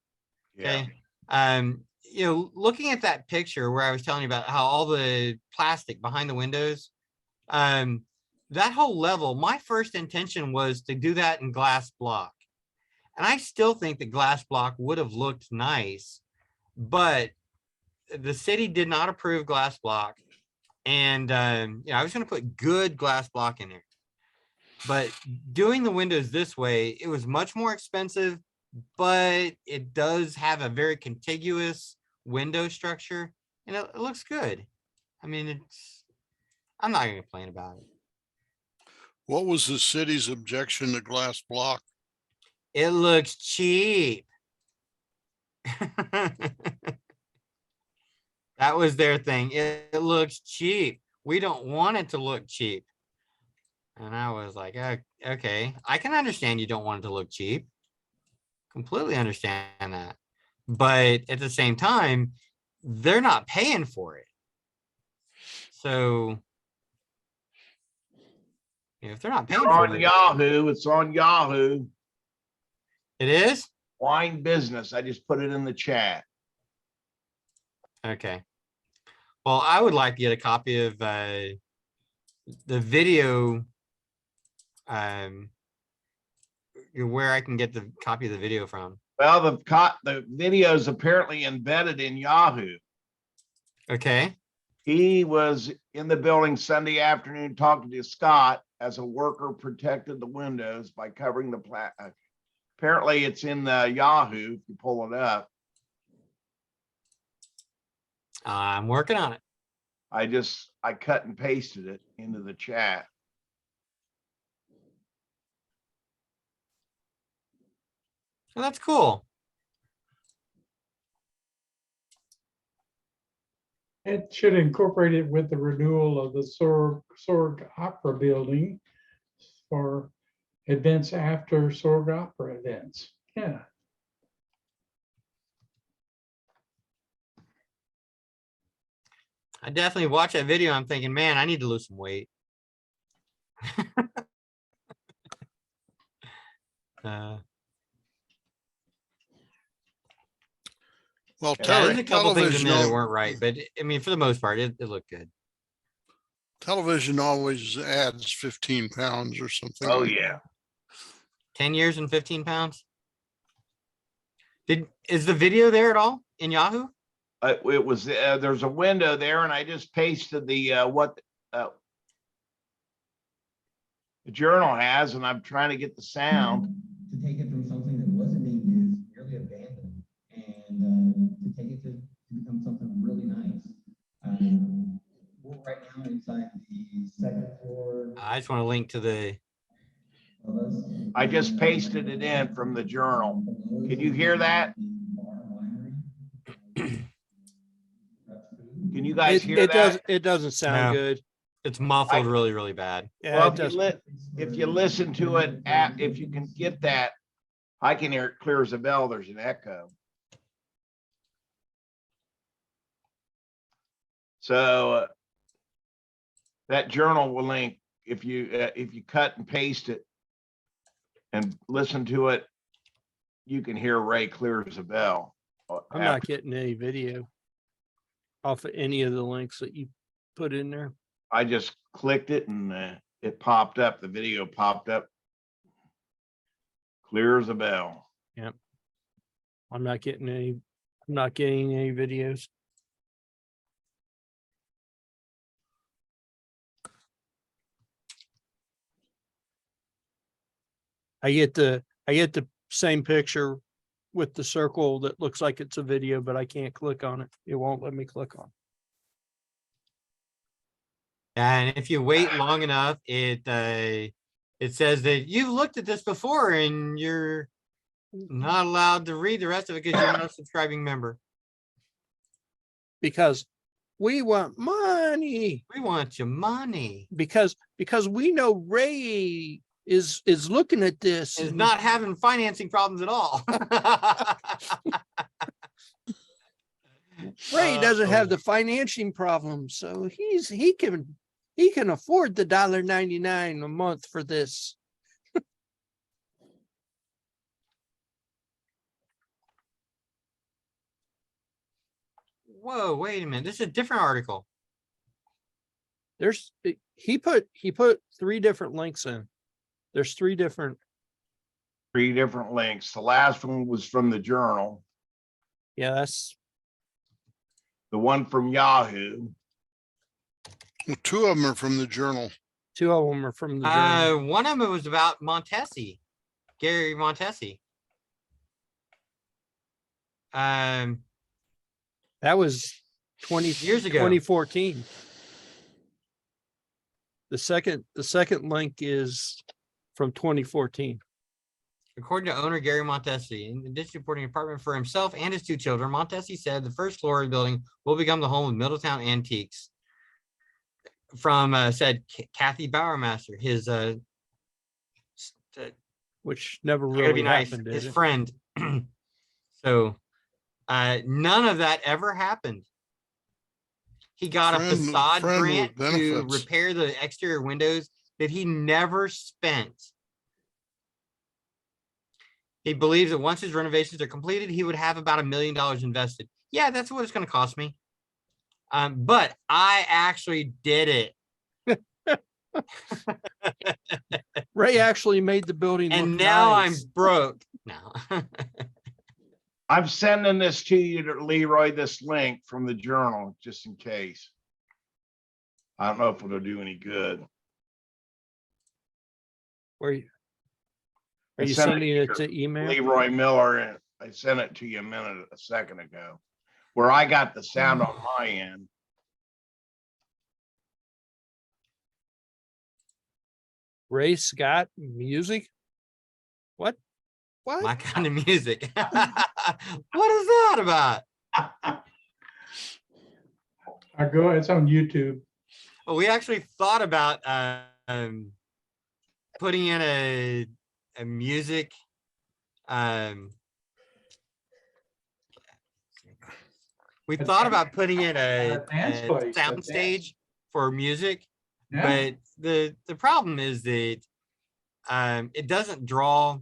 Yeah. Okay. Looking at that picture where I was telling you about how all the plastic behind the windows, that whole level, my first intention was to do that in glass block. And I still think the glass block would have looked nice, but the city did not approve glass block. And I was going to put good glass block in there. But doing the windows this way, it was much more expensive, but it does have a very contiguous window structure, and it looks good. I mean, I'm not going to complain about it. What was the city's objection to glass block? It looks cheap. That was their thing. It looks cheap. We don't want it to look cheap. And I was like, okay, I can understand you don't want it to look cheap. Completely understand that. But at the same time, they're not paying for it. So if they're not paying for On it, Yahoo, it's on Yahoo. it is? Wine business. I just put it in the chat. Okay. Well, I would like to get a copy of the video, where I can get the copy of the video from. Well, the video is apparently embedded in Yahoo. Okay. He was in the building Sunday afternoon talking to Scott as a worker protected the windows by covering the apparently it's in the Yahoo if you pull it up. I'm working on it. I cut and pasted it into the chat. Well, that's cool. It should incorporate it with the renewal of the Sorg Opera Building for events after Sorg Opera events. Yeah. I definitely watch that video. I'm thinking, man, I need to lose some weight. Well, There's a couple things in there that television, weren't right, but I mean, for the most part, it looked good. television always adds 15 pounds or something. Oh like yeah. 10 years and 15 pounds. Is the video there at all in Yahoo? It was there's a window there, and I just pasted the what the journal has, and I'm trying to get the sound. To take it from something that wasn't being used, nearly abandoned, and to take it to become something really nice. We're right now inside the second floor. I just want to link to the. I just pasted it in from the journal. Can you hear that? Can you guys hear that? It doesn't sound No. good. It's muffled really, really bad. Yeah, Well, it does. if you listen to it, if you can get that, I can hear it clear as a bell. There's an echo. So that journal will link if you cut and paste it and listen to it, you can hear Ray clear as a bell. I'm not getting any video off of any of the links that you put in there. I just clicked it and it popped up. The video popped up clear as a bell. Yep. I'm not getting any videos. I get the same picture with the circle that looks like it's a video, but I can't click on it. It won't let me click on. And if you wait long enough, it says that you've looked at this before and you're not allowed to read the rest of it because you're not a subscribing member. Because we want money. We want your money. Because we know Ray is looking at this. Is and- not having financing problems at all. Ray doesn't have the financing problem, so he can afford the $1.99 a month for this. Whoa, wait a minute. This is a different article. He put 3 different links in. There's 3 different. 3 different links. The last one was from the Journal. Yeah, that's The one from Yahoo. Well, 2 of them are from the Journal. 2 of them are from the Journal. One of them was about Montesi, Gary Montesi. That was 20 years ago. 2014. The second link is from 2014. According to owner Gary Montesi, in addition to supporting an apartment for himself and his 2 children, Montesi said the first floor of the building will become the home of Middletown Antiques. From said Kathy Bowermaster, his Which never gotta really be nice, happened. his Did it? friend. So none of that ever happened. He got a facade friend with grant to benefits. repair the exterior windows that he never spent. He believes that once his renovations are completed, he would have about $1 million invested. Yeah, that's what it's going to cost me. But I actually did it. Ray actually made the building And look now nice. I'm broke. No. I'm sending this to you, Leroy, this link from the Journal, just in case. I don't know if it'll do any good. Are you I sent sending to it to email? Leroy Miller, and I sent it to you a second ago, where I got the sound on my end. Ray Scott music? What? My kind of music. What is that about? It's on YouTube. Well, we actually thought about putting in a music. We thought about putting in a dance place, sound a dance. stage for music, Yeah. but the problem is that it doesn't draw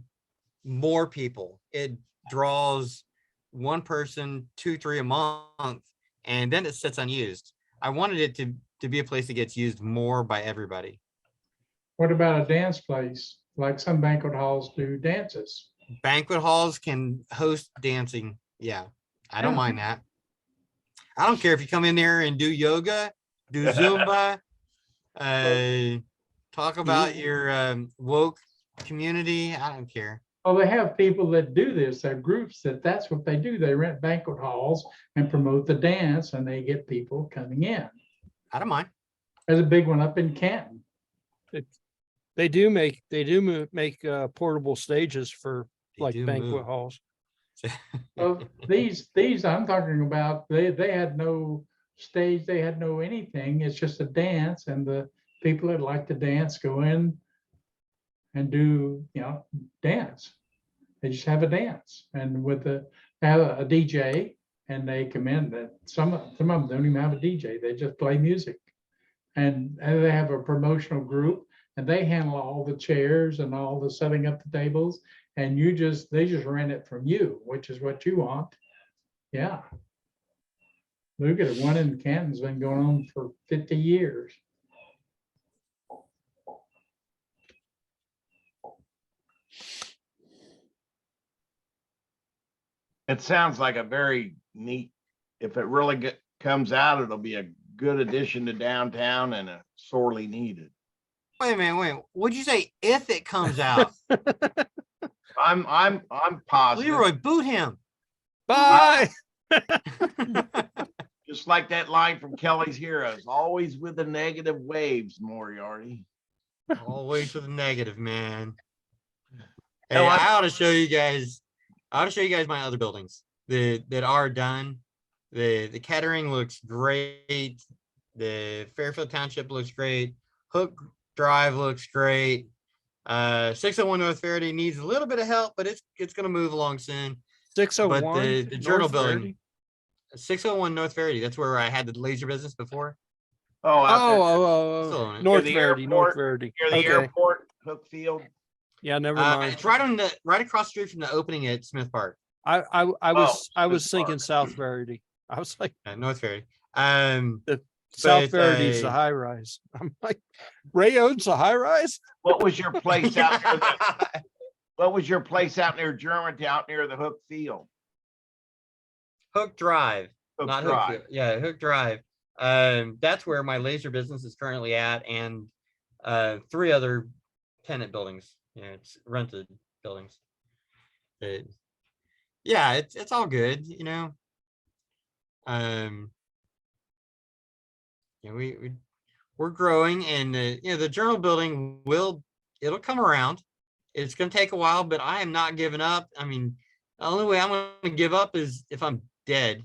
more people. It draws one person, 2, 3 a month, and then it sits unused. I wanted it to be a place that gets used more by everybody. What about a dance place? Like some banquet halls do dances. Banquet halls can host dancing. Yeah, I don't Yeah. mind that. I don't care if you come in there and do yoga, do Zumba, talk about your woke community. I don't care. Well, they have people that do this. They're groups that's what they do. They rent banquet halls and promote the dance, and they get people coming in. I don't mind. There's a big one up in Canton. They do make portable stages for They like do banquet move. halls. Well, these I'm talking about, they had no stage, they had no anything. It's just a dance, and the people that like to dance go in and do, dance. They just have a dance, and they have a DJ, and they come in. That some of them don't even have a DJ. They just play music, and they have a promotional group, and they handle all the chairs and all the setting up the tables. And they just rent it from you, which is what you want. Yeah. Look at it. One in Canton's been going on for 50 years. It sounds like a very neat, if it really comes out, it'll be a good addition to downtown and sorely needed. Wait a minute, wait. What'd you say? If it comes out? I'm positive. Leroy, boot him. Bye. Just like that line from Kelly's Heroes, always with the negative waves, Moriarty. Always with a negative, man. Hey, No, I ought to show you guys. I ought to show you guys my other buildings that are done. The Kettering looks great. The Fairfield Township looks great. Hook Drive looks great. 601 North Faraday needs a little bit of help, but it's gonna move along soon. 601. the journal North building, Verdi? 601 North Faraday. That's where I had the laser business before. Oh, out there Still own it. North the Verdi, North airport, Verdi. near the Okay. airport, Hookfield. Yeah, never mind. It's right across the street from the opening at Smith Park, I was Smith thinking Park. South Verdi. I was like, North Faraday. South But, Verdi's the high rise. I'm like, Ray owns a high rise? What was your place out near what was your place out near Germantown, near the Hook Field? Hook Drive, Hook not Drive. Hook. Yeah, Hook Drive. That's where my laser business is currently at, and 3 other tenant buildings. Yeah, it's rented buildings. Yeah, it's all good, you know. Yeah, we're growing, and the journal building it'll come around. It's gonna take a while, but I am not giving up. I mean, the only way I'm gonna give up is if I'm dead.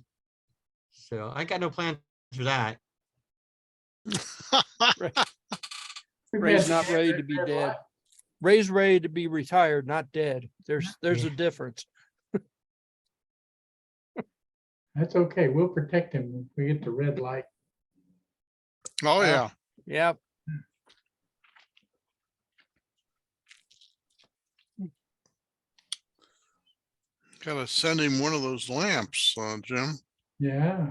So I got no plans for that. Ray's not ready to be dead. Ray's ready to be retired, not dead. There's Yeah. a difference. That's okay. We'll protect him when we get the red light. Oh, yeah. Yeah. Gotta send him one of those lamps, Jim. Yeah.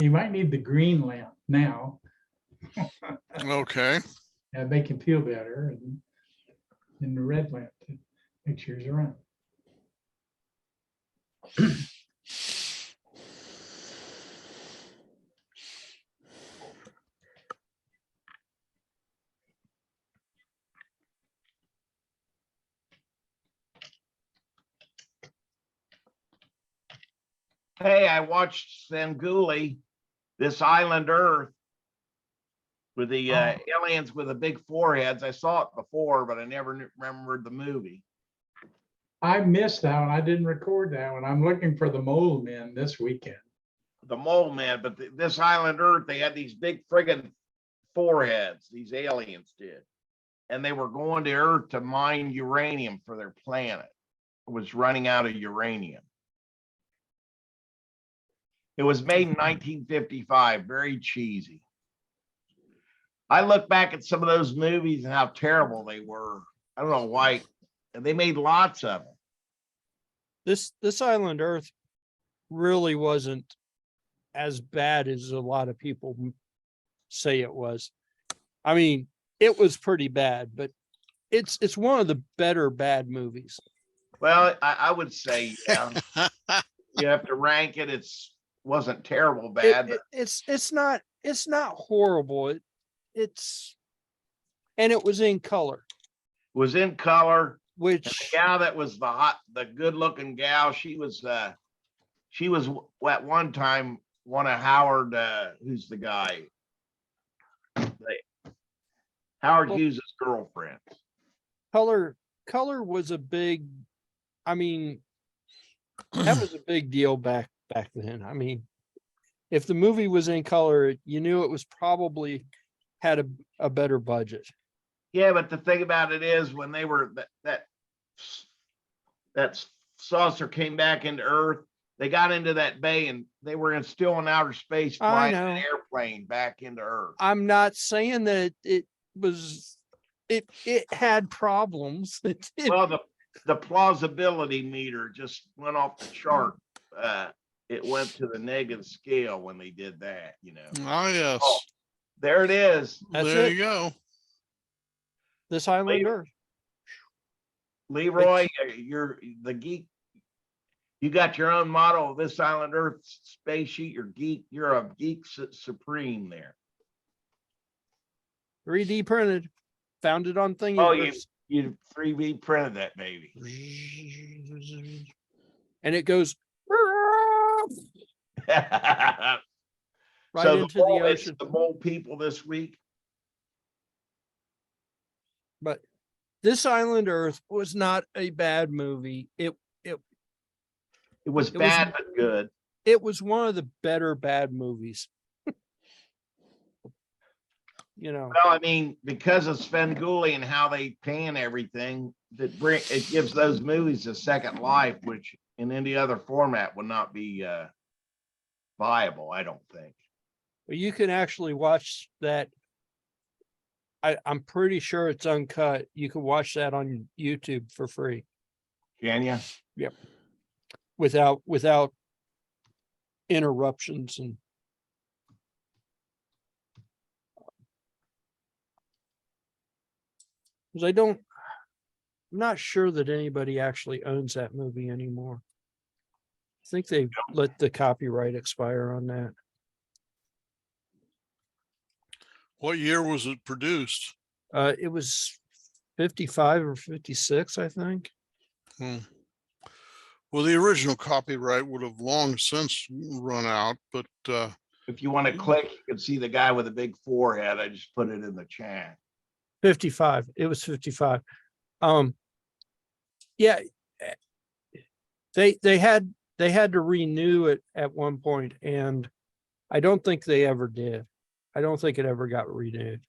You might need the green lamp now Okay. and make him feel better, and then the red lamp to make sure he's around. Hey, I watched Sanguli, This Island Earth, with the aliens with the big foreheads. I saw it before, but I never remembered the movie. I missed that one. I didn't record that one. I'm looking for the mole men this weekend. The Mole Man, but This Island Earth, they had these big friggin' foreheads, these aliens did. And they were going to Earth to mine uranium for their planet. It was running out of uranium. It was made in 1955, very cheesy. I look back at some of those movies and how terrible they were. I don't know why. And they made lots of them. This Island Earth really wasn't as bad as a lot of people say it was. I mean, it was pretty bad, but it's one of the better bad movies. Well, I would say, yeah, you have to rank it. It's wasn't terrible bad, but It's not horrible. It's and it was in color, was in color. And the which gal that was the good looking gal, she was at one time one of Howard, who's the guy? Howard Well- Hughes' girlfriend. color was a big, I mean, that was a big deal back then. I mean, if the movie was in color, you knew it was probably had a better budget. Yeah, but the thing about it is when they were that saucer came back into Earth, they got into that bay and they were still in outer space flying an know. airplane back into Earth. I'm not saying that it had problems. Well, the plausibility meter just went off the chart. It went to the negative scale when they did that, you know. Oh, yes. Oh, there it is. That's There it. you go. This Island Earth. Leroy, you're the geek. You got your own model of This Island Earth space sheet. You're a geek supreme there. 3D printed. found it on thing. Oh, you 3D printed that baby. And it goes right So into the it's ocean. the mole people this week. But This Island Earth was not a bad movie. It was It was- bad but good. It was one of the better bad movies. You know, Well, I mean, because of Svengoolie and how they pan everything, it gives those movies a second life, which in any other format would not be viable, I don't think. but you can actually watch that. I'm pretty sure it's uncut. You can watch that on YouTube for free Can you? without interruptions and because I'm not sure that anybody actually owns that movie anymore. I think they let the copyright expire on that. What year was it produced? It was 55 or 56, I think. Well, the original copyright would have long since run out, but If you want to click, you can see the guy with a big forehead. I just put it in the chat. 55. It was 55. Yeah, they had to renew it at one point, and I don't think they ever did. I don't think it ever got renewed.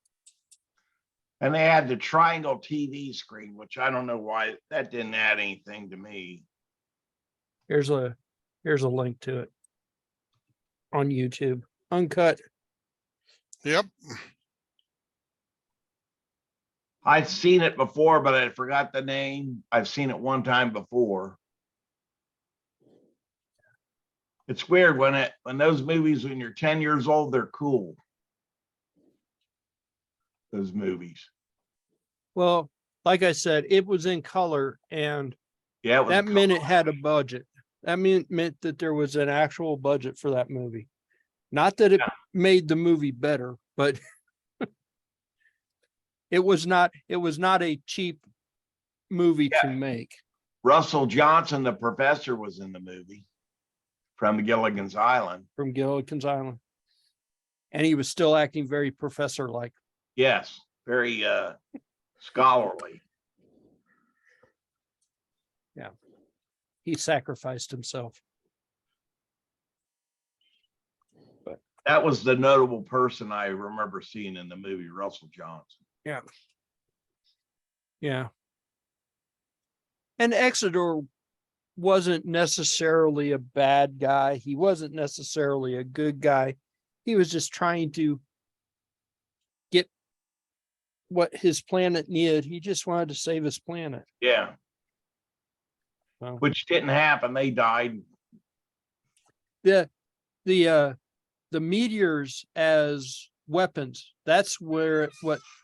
And they had the triangle TV screen, which I don't know why that didn't add anything to me. Here's a link to it on YouTube. Uncut. yep. I've seen it before, but I forgot the name. I've seen it one time before. It's weird when those movies, when you're 10 years old, they're cool. Those movies. Well, like I said, it was in color, and Yeah, it was that cool. meant it had a budget. That meant that there was an actual budget for that movie. Not that it made the movie better, but it was not a cheap movie to make. Russell Johnson, the professor, was in the movie from Gilligan's Island. From Gilligan's Island. And he was still acting very professor-like. Yes, very scholarly. He sacrificed himself. That was the notable person I remember seeing in the movie, Russell Johnson. Yeah. And Exeter wasn't necessarily a bad guy. He wasn't necessarily a good guy. He was just trying to get what his planet needed. He just wanted to save his planet. Yeah. Wow. Which didn't happen. They died. The meteors as weapons, that's what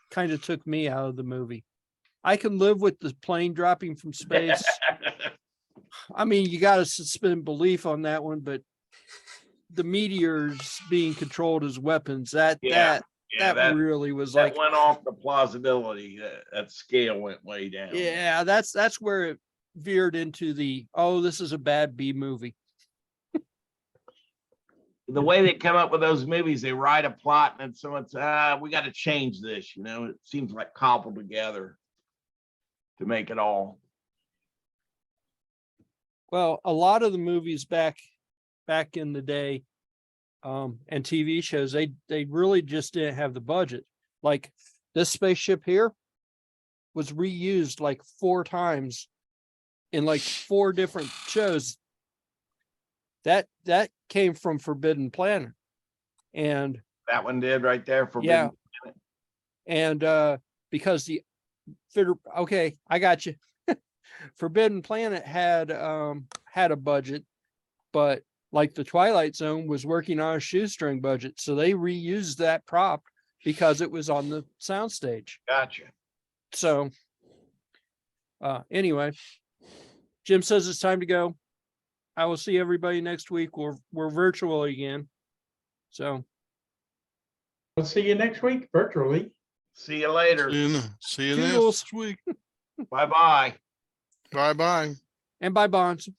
kind of took me out of the movie. I can live with the plane dropping from space. I mean, you got to suspend belief on that one, but the meteors being controlled as weapons, that really was that like, went off the plausibility. That scale went way down. yeah, that's where it veered into this is a bad B movie. The way they come up with those movies, they write a plot and then someone says, we got to change this. You know, it seems like cobbled together to make it all. Well, a lot of the movies back in the day, and TV shows, they really just didn't have the budget. Like this spaceship here was reused like 4 times in like 4 different shows. That came from Forbidden Planet. And That one did right there for yeah. And because okay, I got you. Forbidden Planet had a budget, but like the Twilight Zone was working on a shoestring budget, so they reused that prop because it was on the soundstage. Gotcha. So anyway, Jim says it's time to go. I will see everybody next week. We're virtual again. So We'll see you next week virtually. See you later. See you Toodles. next week. Bye-bye. Bye-bye. And bye, Bonds.